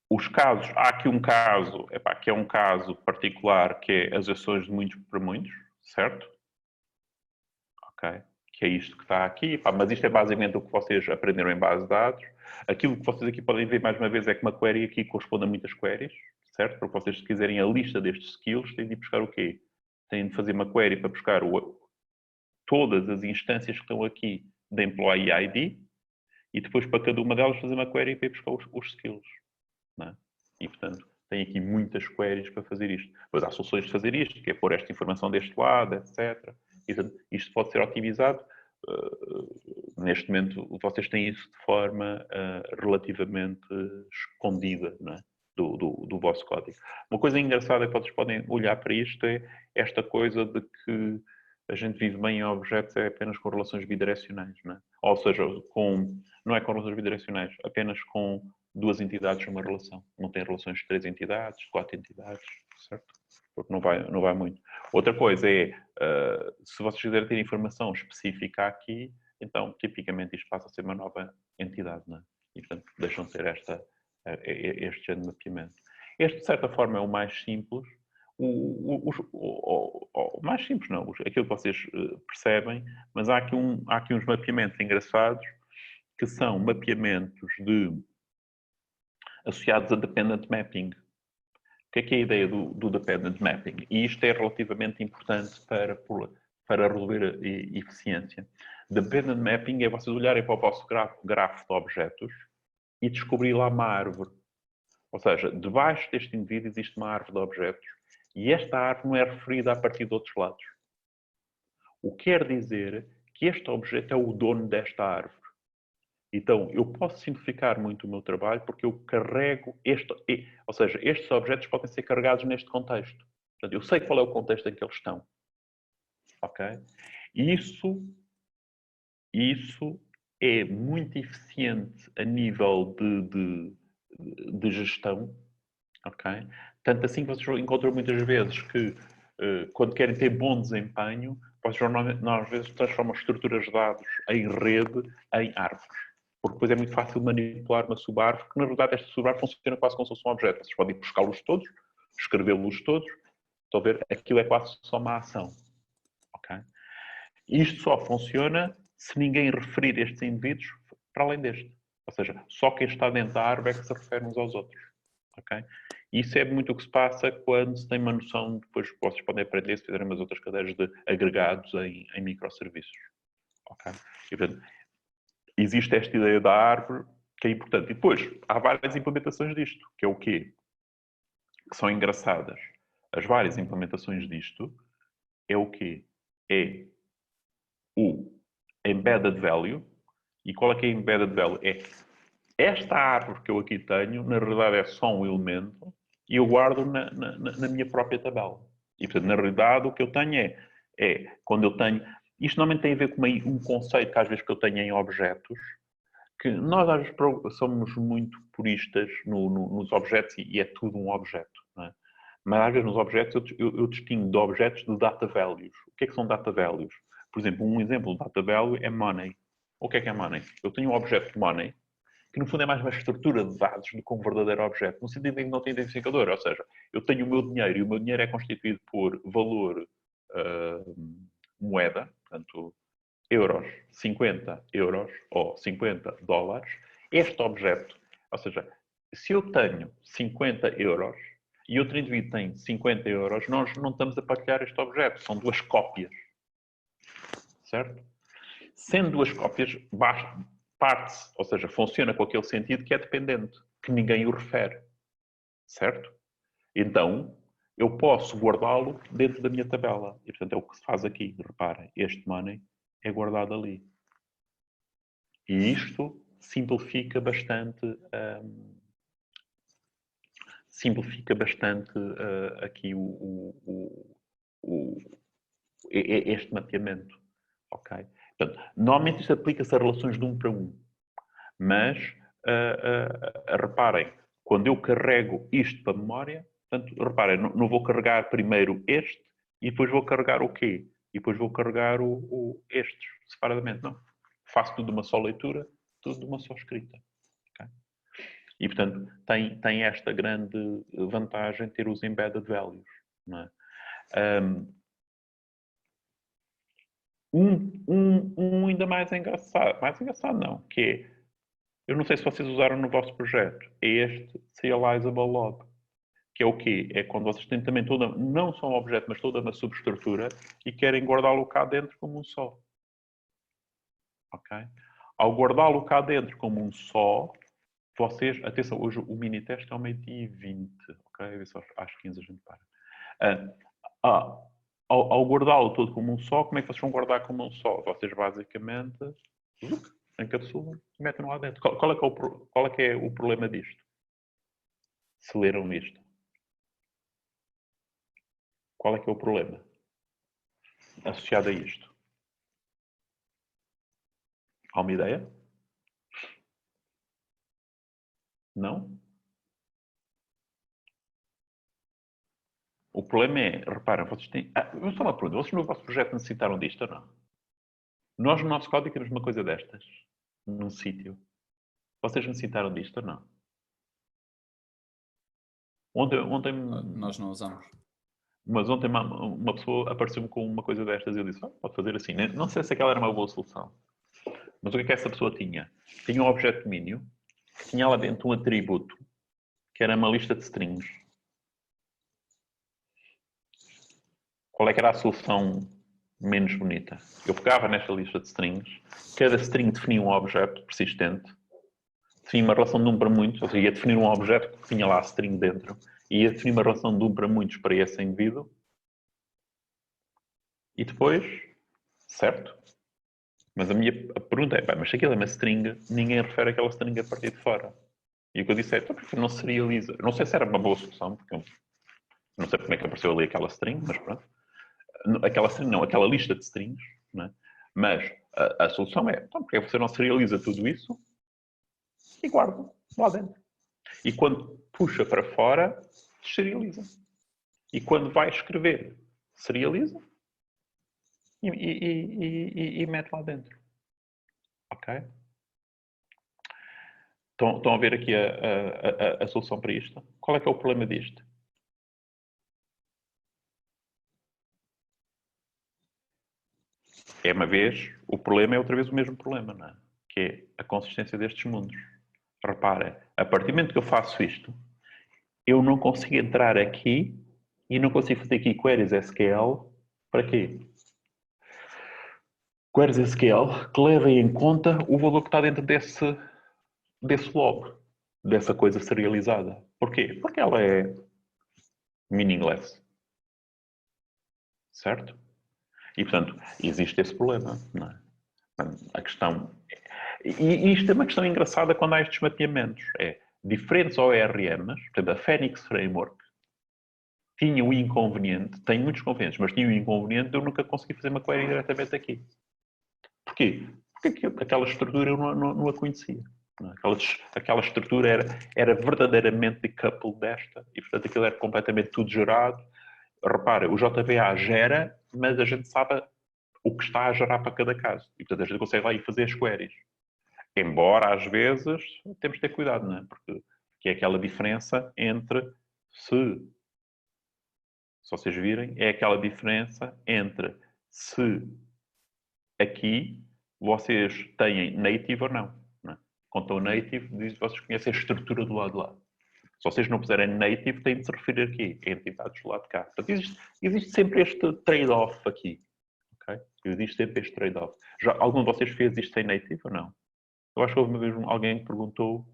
os casos. Há aqui um caso, que é um caso particular, que é as ações de muitos para muitos, certo? Ok, que é isto que está aqui. Mas isto é basicamente o que vocês aprenderam em base de dados. Aquilo que vocês aqui podem ver mais uma vez é que uma query aqui corresponde a muitas queries, certo? Porque vocês, se quiserem a lista destes skills, têm de ir buscar o quê? Têm de fazer uma query para buscar todas as instâncias que estão aqui da Employee ID e depois para cada uma delas fazer uma query para ir buscar os skills. Não é? E, portanto, tem aqui muitas queries para fazer isto. Depois há soluções de fazer isto, que é pôr esta informação deste lado, etc. E, portanto, isto pode ser otimizado. Neste momento, vocês têm isso de forma relativamente escondida, não é? Do vosso código. Uma coisa engraçada que vocês podem olhar para isto é esta coisa de que a gente vive bem em objetos apenas com relações bidirecionais, não é? Ou seja, não é com relações bidirecionais, apenas com 2 entidades numa relação. Não tem relações de 3 entidades, 4 entidades, certo? Porque não vai muito. Outra coisa é, se vocês quiserem ter informação específica aqui, então, tipicamente, isto passa a ser uma nova entidade, não é? E, portanto, deixam de ter este género de mapeamento. Este, de certa forma, é o mais simples. O mais simples não, aquilo que vocês percebem, mas há aqui uns mapeamentos engraçados que são mapeamentos associados a dependent mapping. O que é a ideia do dependent mapping? E isto é relativamente importante para resolver a eficiência. Dependent mapping é vocês olharem para o vosso grafo de objetos e descobrir lá uma árvore. Ou seja, debaixo deste indivíduo existe uma árvore de objetos e esta árvore não é referida a partir de outros lados. O que quer dizer que este objeto é o dono desta árvore. Então, eu posso simplificar muito o meu trabalho porque eu carrego ou seja, estes objetos podem ser carregados neste contexto. Portanto, eu sei qual é o contexto em que eles estão. Ok? Isso é muito eficiente a nível de gestão. Ok? Tanto assim que vocês encontram muitas vezes que, quando querem ter bom desempenho, vocês normalmente, às vezes, transformam estruturas de dados em rede em árvores. Porque depois é muito fácil manipular uma subárvore, que na verdade esta subárvore funciona quase como se fosse um objeto. Vocês podem buscá-los todos, escrevê-los todos, estão a ver? Aquilo é quase só uma ação. Ok? Isto só funciona se ninguém referir estes indivíduos para além deste. Ou seja, só quem está dentro da árvore é que se refere uns aos outros. Okay? Isso é muito o que se passa quando se tem uma noção, depois vocês podem aprender se fizerem umas outras cadeiras de agregados em microserviços. Okay? E, portanto, existe esta ideia da árvore que é importante. E depois, há várias implementações disto, que é o quê? Que são engraçadas. As várias implementações disto é o quê? É o embedded value. E qual é que é embedded value? É esta árvore que eu aqui tenho, na realidade é só um elemento e eu guardo na minha própria tabela. E, portanto, na realidade, o que eu tenho é quando eu tenho... Isto normalmente tem a ver com um conceito que às vezes que eu tenho em objetos, que nós às vezes somos muito puristas nos objetos e é tudo um objeto. Não é? Mas às vezes nos objetos eu distingo de objetos de data values. O que é que são data values? Por exemplo, um exemplo de data value é money. O que é money? Eu tenho um objeto money, que no fundo é mais uma estrutura de dados do que um verdadeiro objeto, no sentido em que não tem identificador. Ou seja, eu tenho o meu dinheiro e o meu dinheiro é constituído por valor moeda, portanto, euros, 50 euros ou 50 dólares. Este objeto, ou seja, se eu tenho 50 euros e outro indivíduo tem 50 euros, nós não estamos a partilhar este objeto, são duas cópias. Certo? Sendo duas cópias, parte-se, ou seja, funciona com aquele sentido que é dependente, que ninguém o refere. Certo? Então, eu posso guardá-lo dentro da minha tabela. E, portanto, é o que se faz aqui. Reparem, este money é guardado ali. E isto simplifica bastante, aqui este mapeamento. Ok? Portanto, normalmente isto aplica-se a relações de um para um. Mas, reparem, quando eu carrego isto para a memória, portanto, reparem, não vou carregar primeiro este e depois vou carregar o quê? E depois vou carregar estes, separadamente. Não. Faço tudo de uma só leitura, tudo de uma só escrita. Okay? E, portanto, tem esta grande vantagem ter os embedded values. Não é? Ainda mais engraçado não, que é, eu não sei se vocês usaram no vosso projeto, é este Serializable Log, que é o quê? É quando vocês têm também não só um objeto, mas toda uma subestrutura e querem guardá-lo cá dentro como um só. Ok? Ao guardá-lo cá dentro como um só, vocês, atenção, hoje o mini teste é ao 12h20, ok? Às 15 a gente para. Ao guardá-lo todo como um só, como é que vocês vão guardar como um só? Vocês basicamente encapsulam e metem lá dentro. Qual é que é o problema disto? Se leram isto. Qual é que é o problema associado a isto? Há uma ideia? Não? O problema é, reparem, vocês têm... vamos só uma pergunta. Vocês no vosso projeto necessitaram disto ou não? Nós no nosso código temos uma coisa destas. Num sítio. Vocês necessitaram disto ou não? Ontem Nós não usamos. Mas ontem uma pessoa apareceu-me com uma coisa destas e eu disse, pode fazer assim. Não sei se aquela era uma boa solução. Mas o que é que essa pessoa tinha? Tinha um objeto domínio que tinha lá dentro um atributo que era uma lista de strings. Qual é que era a solução menos bonita? Eu pegava nesta lista de strings, cada string definia um objeto persistente, definia uma relação de 1 para muitos, ou seja, ia definir um objeto que tinha lá a string dentro, e ia definir uma relação de 1 para muitos para esse indivíduo, e depois, certo? Mas a minha pergunta é, mas se aquilo é uma string, ninguém refere aquela string a partir de fora. E o que eu disse é, então porque não serializa? Não sei se era uma boa solução, porque eu não sei como é que apareceu ali aquela string, mas pronto. Aquela string não, aquela lista de strings, não é? Mas a solução é, então porque você não serializa tudo isso e guarda lá dentro. E quando puxa para fora, serializa. E quando vai escrever, serializa e mete lá dentro. Ok? Estão a ver aqui a solução para isto? Qual é que é o problema disto? é uma vez, o problema é outra vez o mesmo problema, não é? Que é a consistência destes mundos. Repara, a partir do momento que eu faço isto, eu não consigo entrar aqui e não consigo fazer aqui queries SQL. Para quê? Queries SQL que levem em conta o valor que está dentro desse log, dessa coisa serializada. Porquê? Porque ela é meaningless. Certo? E, portanto, existe esse problema, não é? A questão... E isto é uma questão engraçada quando há estes mapeamentos. É, diferentes ORMs, portanto, a Phoenix Framework tinha o inconveniente, tem muitos convenientes, mas tinha o inconveniente de eu nunca conseguir fazer uma query diretamente aqui. Porquê? Porque aquela estrutura eu não a conhecia. Não é? Aquela estrutura era verdadeiramente decoupled desta, e, portanto, aquilo era completamente tudo gerado. Repara, o JVA gera, mas a gente sabe o que está a gerar para cada caso. E, portanto, a gente consegue lá ir fazer as queries. Embora, às vezes, temos de ter cuidado, não é? Porque que é aquela diferença entre se vocês virem, é aquela diferença entre se aqui vocês têm native ou não. Não é? Quando estão native, diz que vocês conhecem a estrutura do lado de lá. Se vocês não puserem native, têm de se referir aqui, a entidades do lado de cá. Portanto, existe sempre este trade-off aqui. Okay? Existe sempre este trade-off. Já algum de vocês fez isto em native ou não? Eu acho que houve uma vez alguém que perguntou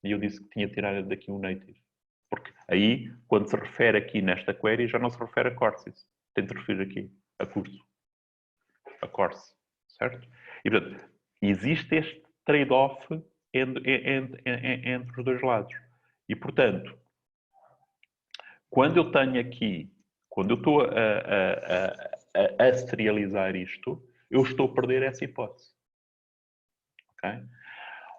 e eu disse que tinha de tirar daqui um native. Porque aí, quando se refere aqui nesta query, já não se refere a courses. Tem de referir aqui, a curso. A course. Certo? E, portanto, existe este trade-off entre os dois lados. E, portanto, quando eu tenho aqui, quando eu estou a serializar isto, eu estou a perder essa hipótese. Okay?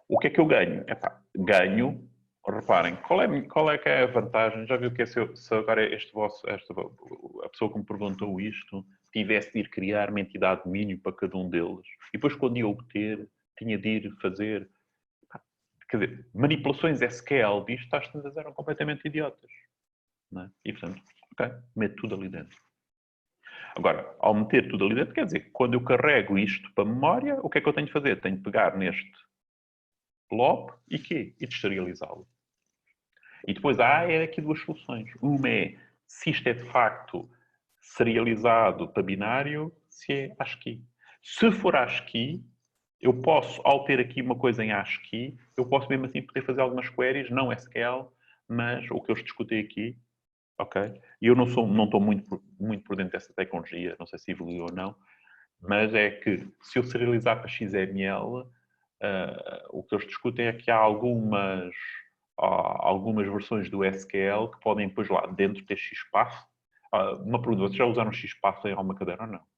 O que é que eu ganho? Epá, ganho, reparem, qual é que é a vantagem? Já viu que é se agora a pessoa que me perguntou isto tivesse de ir criar uma entidade de domínio para cada um deles e depois quando ia obter, tinha de ir fazer... Quer dizer, manipulações SQL disto às tantas eram completamente idiotas. Não é? E portanto, ok, meto tudo ali dentro. Agora, ao meter tudo ali dentro, quer dizer, quando eu carrego isto para a memória, o que é que eu tenho de fazer? Tenho de pegar neste blob e quê? E deserializá-lo. E depois há aqui duas soluções. Uma é se isto é de facto serializado para binário, se é ASCII. Se for ASCII, eu posso, ao ter aqui uma coisa em ASCII, eu posso mesmo assim poder fazer algumas queries, não SQL, mas o que eu discuti aqui, ok? E eu não estou muito por dentro dessa tecnologia, não sei se evoluiu ou não, mas é que se eu serializar para XML, o que eles discutem é que há algumas versões do SQL que podem depois lá dentro ter XPath. Uma pergunta, vocês já usaram XPath em alguma cadeira ou não?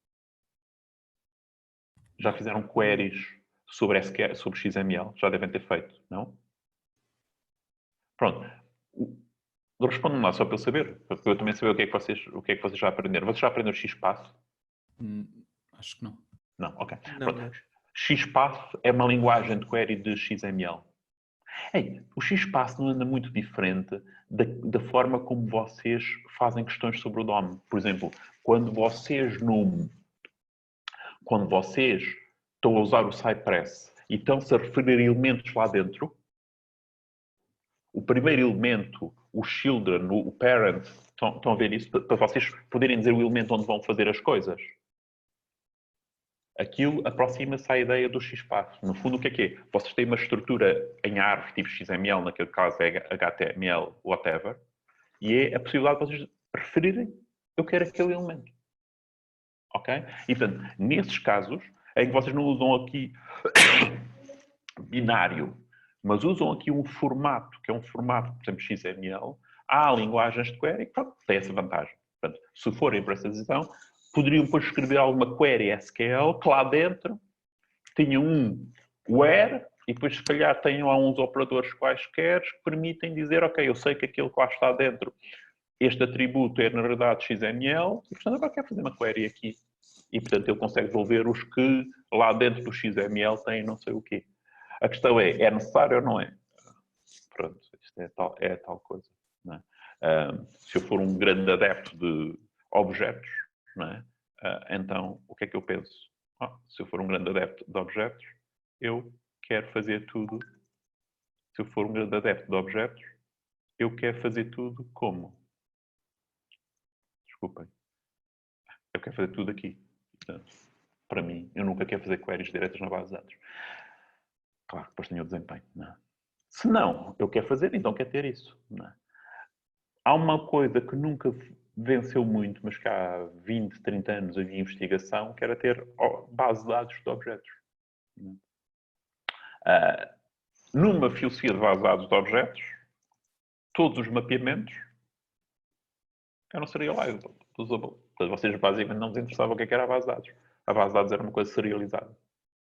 Já fizeram queries sobre SQL, sobre XML? Já devem ter feito, não? Pronto. Respondam lá só para eu saber, para eu também saber o que é que vocês já aprenderam. Vocês já aprenderam XPath? Acho que não. Não, ok. Não, Pronto. XPath é uma linguagem de query de XML. O XPath não anda muito diferente da forma como vocês fazem questões sobre o DOM. Por exemplo, quando vocês estão a usar o Cypress e estão-se a referir a elementos lá dentro, o primeiro elemento, o children, o parent, estão a ver isso? Para vocês poderem dizer o elemento onde vão fazer as coisas. Aquilo aproxima-se à ideia do XPath. No fundo, o que é? Vocês têm uma estrutura em árvore, tipo XML, naquele caso é HTML, whatever, e é a possibilidade de vocês referirem, eu quero aquele elemento. Ok? E, portanto, nesses casos, em que vocês não usam aqui binário, mas usam aqui um formato, que é um formato, por exemplo, XML, há linguagens de query que têm essa vantagem. Portanto, se forem para essa decisão, poderiam depois escrever alguma query SQL que lá dentro tinha um where e depois se calhar tenham lá uns operadores quaisquer que permitem dizer, ok, eu sei que aquilo que lá está dentro, este atributo é na verdade XML e portanto agora quero fazer uma query aqui. E portanto ele consegue devolver os que lá dentro do XML têm não sei o quê. A questão é necessário ou não é? Pronto, isto é tal coisa. Não é? Se eu for um grande adepto de objetos, não é? Então, o que é que eu penso? Se eu for um grande adepto de objetos, eu quero fazer tudo. Se eu for um grande adepto de objetos, eu quero fazer tudo como? Desculpem. Eu quero fazer tudo aqui. Portanto, para mim, eu nunca quero fazer queries diretas na base de dados. Claro, depois tenho o desempenho. Não. Se não, eu quero fazer, então quero ter isso. Não. Há uma coisa que nunca venceu muito, mas que há 20, 30 anos havia investigação, que era ter base de dados de objetos. Numa filosofia de base de dados de objetos, todos os mapeamentos eram serializable. Portanto, vocês basicamente não vos interessavam o que era a base de dados. A base de dados era uma coisa serializada.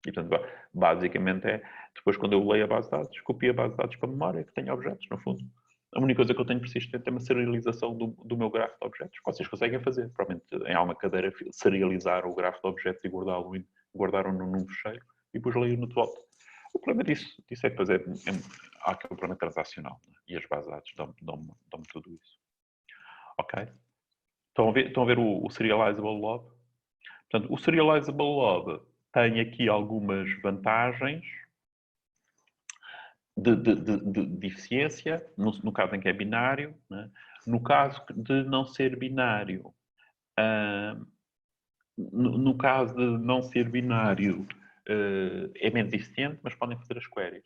E, portanto, basicamente depois quando eu leio a base de dados, copio a base de dados para a memória, que tem objetos, no fundo. A única coisa que eu tenho persistente é uma serialização do meu grafo de objetos, que vocês conseguem fazer. Provavelmente em alguma cadeira serializar o grafo de objetos e guardar-o num fecheiro e depois leio no de volta. O problema disso é que depois há aquele problema transacional, né? E as bases de dados dão-me tudo isso. Ok? Estão a ver o Serializable Lob? Portanto, o Serializable Lob tem aqui algumas vantagens de eficiência, no caso em que é binário, né? No caso de não ser binário, no caso de não ser binário, é menos eficiente, mas podem fazer as queries.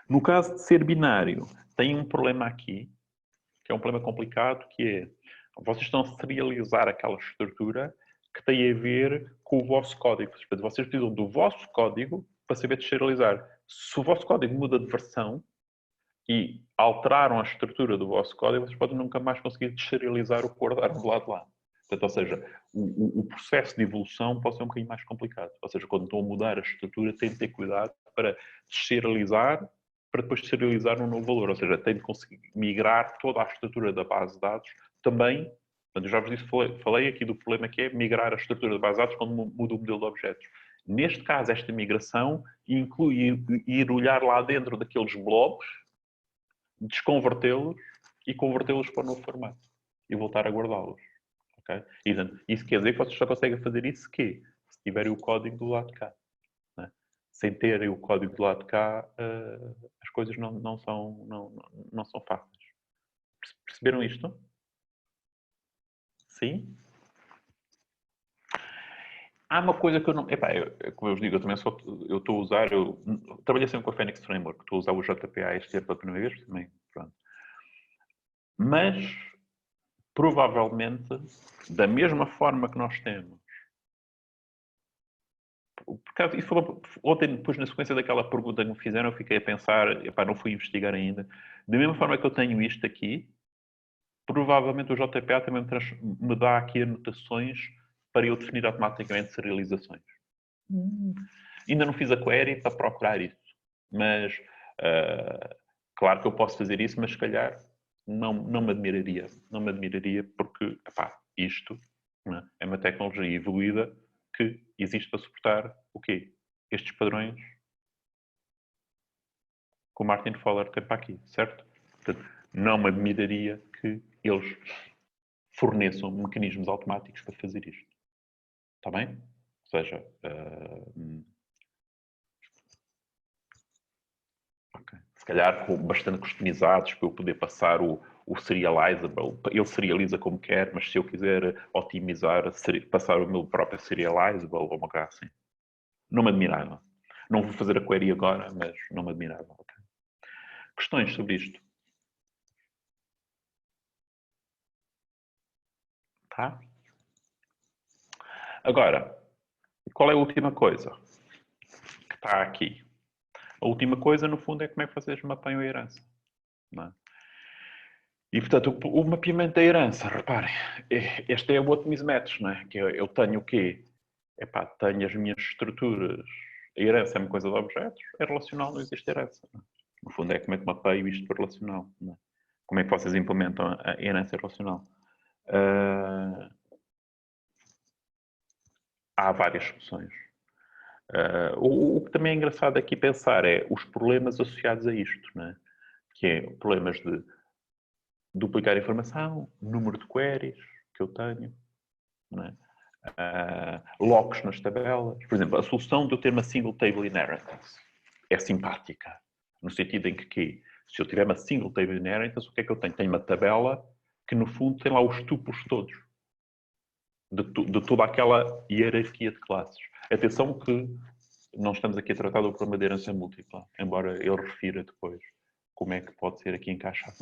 No caso de ser binário, tem um problema aqui, que é um problema complicado, que é, vocês estão a serializar aquela estrutura que tem a ver com o vosso código. Portanto, vocês precisam do vosso código para saber deserializar. Se o vosso código muda de versão e alteraram a estrutura do vosso código, vocês podem nunca mais conseguir deserializar o que guardaram do lado de lá. Portanto, ou seja, o processo de evolução pode ser um bocadinho mais complicado. Ou seja, quando estão a mudar a estrutura, têm de ter cuidado para deserializar, para depois deserializar um novo valor. Ou seja, têm de conseguir migrar toda a estrutura da base de dados também. Portanto, eu já vos disse, falei aqui do problema que é migrar a estrutura da base de dados quando muda o modelo de objetos. Neste caso, esta migração inclui ir olhar lá dentro daqueles blobs, desconvertê-los e convertê-los para o novo formato e voltar a guardá-los. Okay? E, isso quer dizer que vocês só conseguem fazer isso se tiverem o código do lado de cá. Né? Sem terem o código do lado de cá, as coisas não são fáceis. Perceberam isto? Sim? Há uma coisa que eu não... como eu vos digo, eu estou a usar... Eu trabalhei sempre com a Phoenix Framework, estou a usar o JPA este ano pela primeira vez também. Pronto. Mas, provavelmente, da mesma forma que nós temos... Ontem, depois, na sequência daquela pergunta que me fizeram, eu fiquei a pensar, não fui investigar ainda. Da mesma forma que eu tenho isto aqui, provavelmente o JPA também me dá aqui anotações para eu definir automaticamente serializações. Ainda não fiz a query para procurar isso. Mas, claro que eu posso fazer isso, mas se calhar não me admiraria. Não me admiraria porque, isto, né, é uma tecnologia evoluída que existe para suportar o quê? Estes padrões que o Martin Fowler tem para aqui, certo? Portanto, não me admiraria que eles forneçam mecanismos automáticos para fazer isto. Está bem? Ou seja, se calhar bastante customizados para eu poder passar o serializable. Ele serializa como quer, mas se eu quiser otimizar, passar o meu próprio serializable ou uma coisa assim. Não me admirava. Não vou fazer a query agora, mas não me admirava. Okay. Questões sobre isto? Tá? Agora, qual é a última coisa que está aqui? A última coisa, no fundo, é como é que vocês mapeiam a herança. Não é? E, portanto, o mapeamento da herança, reparem, este é o outro mismatch, não é? Que eu tenho o quê? Tenho as minhas estruturas. A herança é uma coisa de objetos, é relacional, não existe herança. Não é? No fundo, é como é que mapeio isto para relacional. Não é? Como é que vocês implementam a herança relacional? Há várias soluções. O que também é engraçado aqui pensar é os problemas associados a isto, não é? Que é problemas de duplicar informação, número de queries que eu tenho, não é? locks nas tabelas. Por exemplo, a solução de eu ter uma single table inheritance é simpática, no sentido em que se eu tiver uma single table inheritance, o que é que eu tenho? Tenho uma tabela que, no fundo, tem lá os tuplos todos de toda aquela hierarquia de classes. Atenção que não estamos aqui a tratar do problema de herança múltipla, embora ele refira depois como é que pode ser aqui encaixado.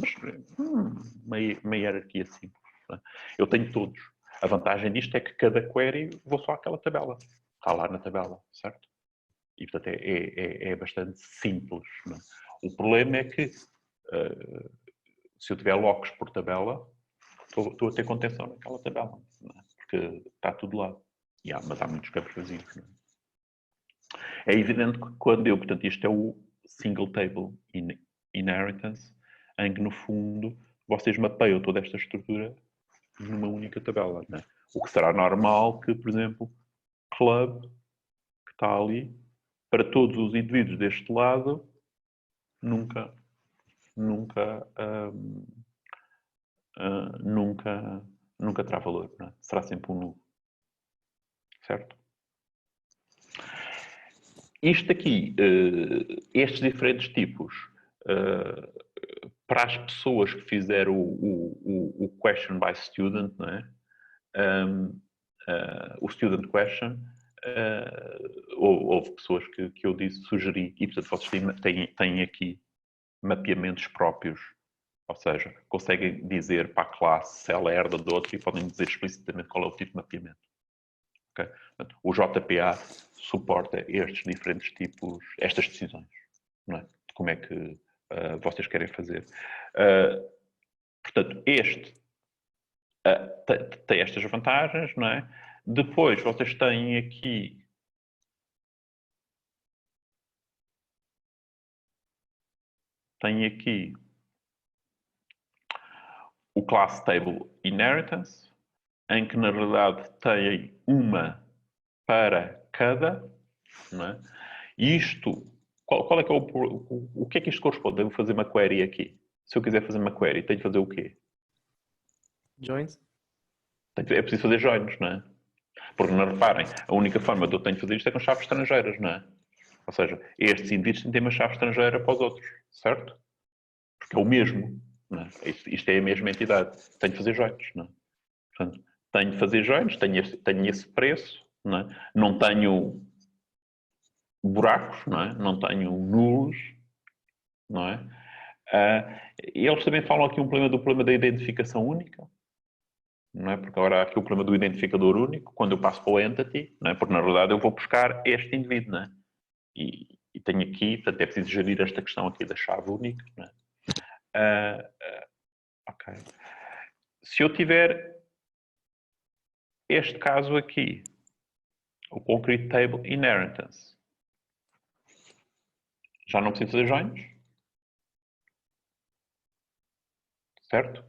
Mas uma hierarquia simples. Não é? Eu tenho todos. A vantagem disto é que cada query vou só àquela tabela. Está lá na tabela, certo? E, portanto, é bastante simples. Não é? O problema é que, se eu tiver locks por tabela, estou a ter contenção naquela tabela. Não é? Porque está tudo lá. Mas há muitos campos vazios. Não é? É evidente que portanto, isto é o single table inheritance, em que, no fundo, vocês mapeiam toda esta estrutura numa única tabela. Não é? O que será normal que, por exemplo, club, que está ali, para todos os indivíduos deste lado, nunca terá valor. Não é? Será sempre um nulo. Certo? Isto aqui, estes diferentes tipos, para as pessoas que fizeram o question by student, não é? O student question, houve pessoas que eu sugeri, e portanto vocês têm aqui mapeamentos próprios, ou seja, conseguem dizer para a classe se ela herda de outra e podem dizer explicitamente qual é o tipo de mapeamento. Okay? Portanto, o JPA suporta estes diferentes tipos, estas decisões, não é? De como é que vocês querem fazer. Portanto, este tem estas vantagens, não é? Depois, vocês têm aqui o Class Table Inheritance, em que, na realidade, tem uma para cada, não é? E isto, qual é que é o que é que isto corresponde? Devo fazer uma query aqui. Se eu quiser fazer uma query, tenho de fazer o quê? Joins? É preciso fazer joins, não é? Porque, não reparem, a única forma de eu tenho de fazer isto é com chaves estrangeiras, não é? Ou seja, estes indivíduos têm de ter uma chave estrangeira para os outros, certo? Porque é o mesmo, não é? Isto é a mesma entidade. Tenho de fazer joins, não é? Portanto, tenho de fazer joins, tenho esse preço, não é? Não tenho buracos, não é? Não tenho nulos, não é? Eles também falam aqui do problema da identificação única, não é? Porque agora há aqui o problema do identificador único, quando eu passo para o entity, não é? Porque na realidade eu vou buscar este indivíduo, não é? E tenho aqui, portanto é preciso gerir esta questão aqui da chave única, não é? Ok. Se eu tiver este caso aqui, o Concrete Table Inheritance, já não preciso fazer joins, certo?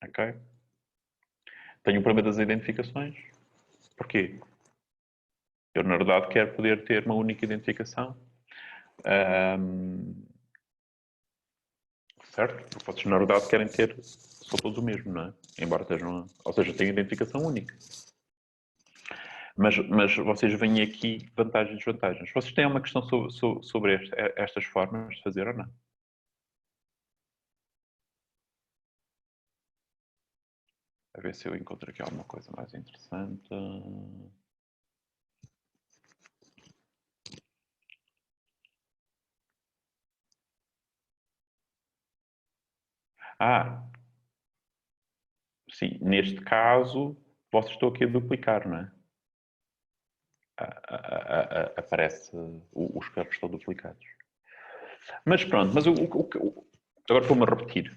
Ok. Tenho o problema das identificações. Porquê? Eu, na verdade, quero poder ter uma única identificação. Certo? Porque vocês, na verdade, querem ter só todos o mesmo, não é? Embora estejam... Ou seja, têm identificação única. Mas vocês veem aqui vantagens e desvantagens. Vocês têm uma questão sobre estas formas de fazer ou não? A ver se eu encontro aqui alguma coisa mais interessante. Sim, neste caso, vocês estão aqui a duplicar, não é? Aparece, os campos estão duplicados. Mas pronto, agora vou-me repetir.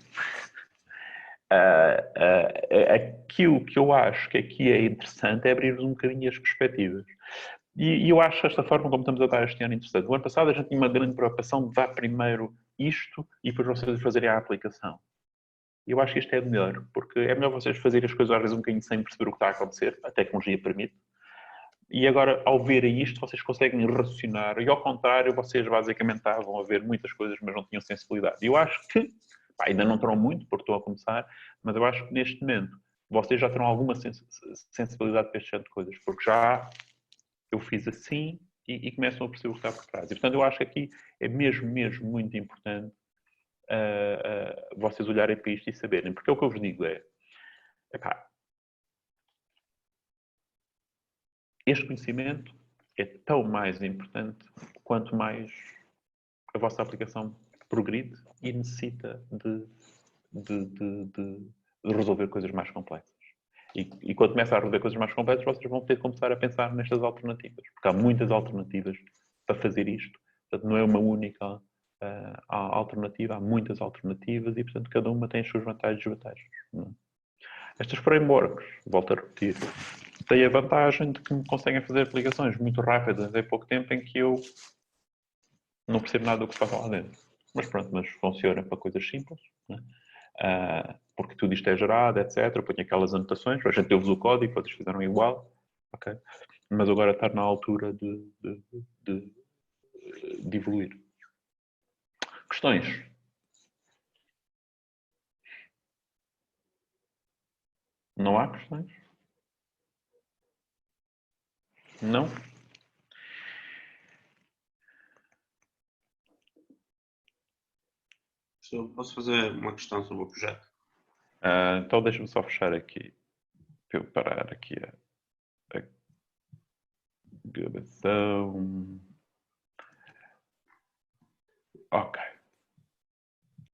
Aquilo que eu acho que aqui é interessante é abrir um bocadinho as perspectivas. E eu acho esta forma como estamos a dar este ano interessante. O ano passado a gente tinha uma grande preocupação de dar primeiro isto e depois vocês fazerem a aplicação. Eu acho que isto é melhor, porque é melhor vocês fazerem as coisas às vezes um bocadinho sem perceber o que está a acontecer, a tecnologia permite. E agora, ao verem isto, vocês conseguem raciocinar. E ao contrário, vocês basicamente estavam a ver muitas coisas, mas não tinham sensibilidade. E eu acho que, ainda não terão muito, porque estão a começar, mas eu acho que neste momento vocês já terão alguma sensibilidade para este tipo de coisas, porque já eu fiz assim e começam a perceber o que está por trás. E, portanto, eu acho que aqui é mesmo muito importante vocês olharem para isto e saberem, porque o que eu vos digo é, epá, este conhecimento é tão mais importante quanto mais a vossa aplicação progride e necessita de resolver coisas mais complexas. E quando começa a resolver coisas mais complexas, vocês vão ter que começar a pensar nestas alternativas, porque há muitas alternativas para fazer isto. Portanto, não é uma única alternativa, há muitas alternativas e, portanto, cada uma tem as suas vantagens e desvantagens. Estas frameworks, volto a repetir, têm a vantagem de que me conseguem fazer aplicações muito rápidas em pouco tempo em que eu não percebo nada do que se passa lá dentro. Mas pronto, mas funciona para coisas simples, né? Porque tudo isto é gerado, etc. Eu ponho aquelas anotações, a gente deu-vos o código, vocês fizeram igual, ok? Mas agora está na altura de evoluir. Questões? Não há questões? Não? Posso fazer uma questão sobre o projeto? Então deixa-me só fechar aqui, para eu parar aqui a gravação. Ok.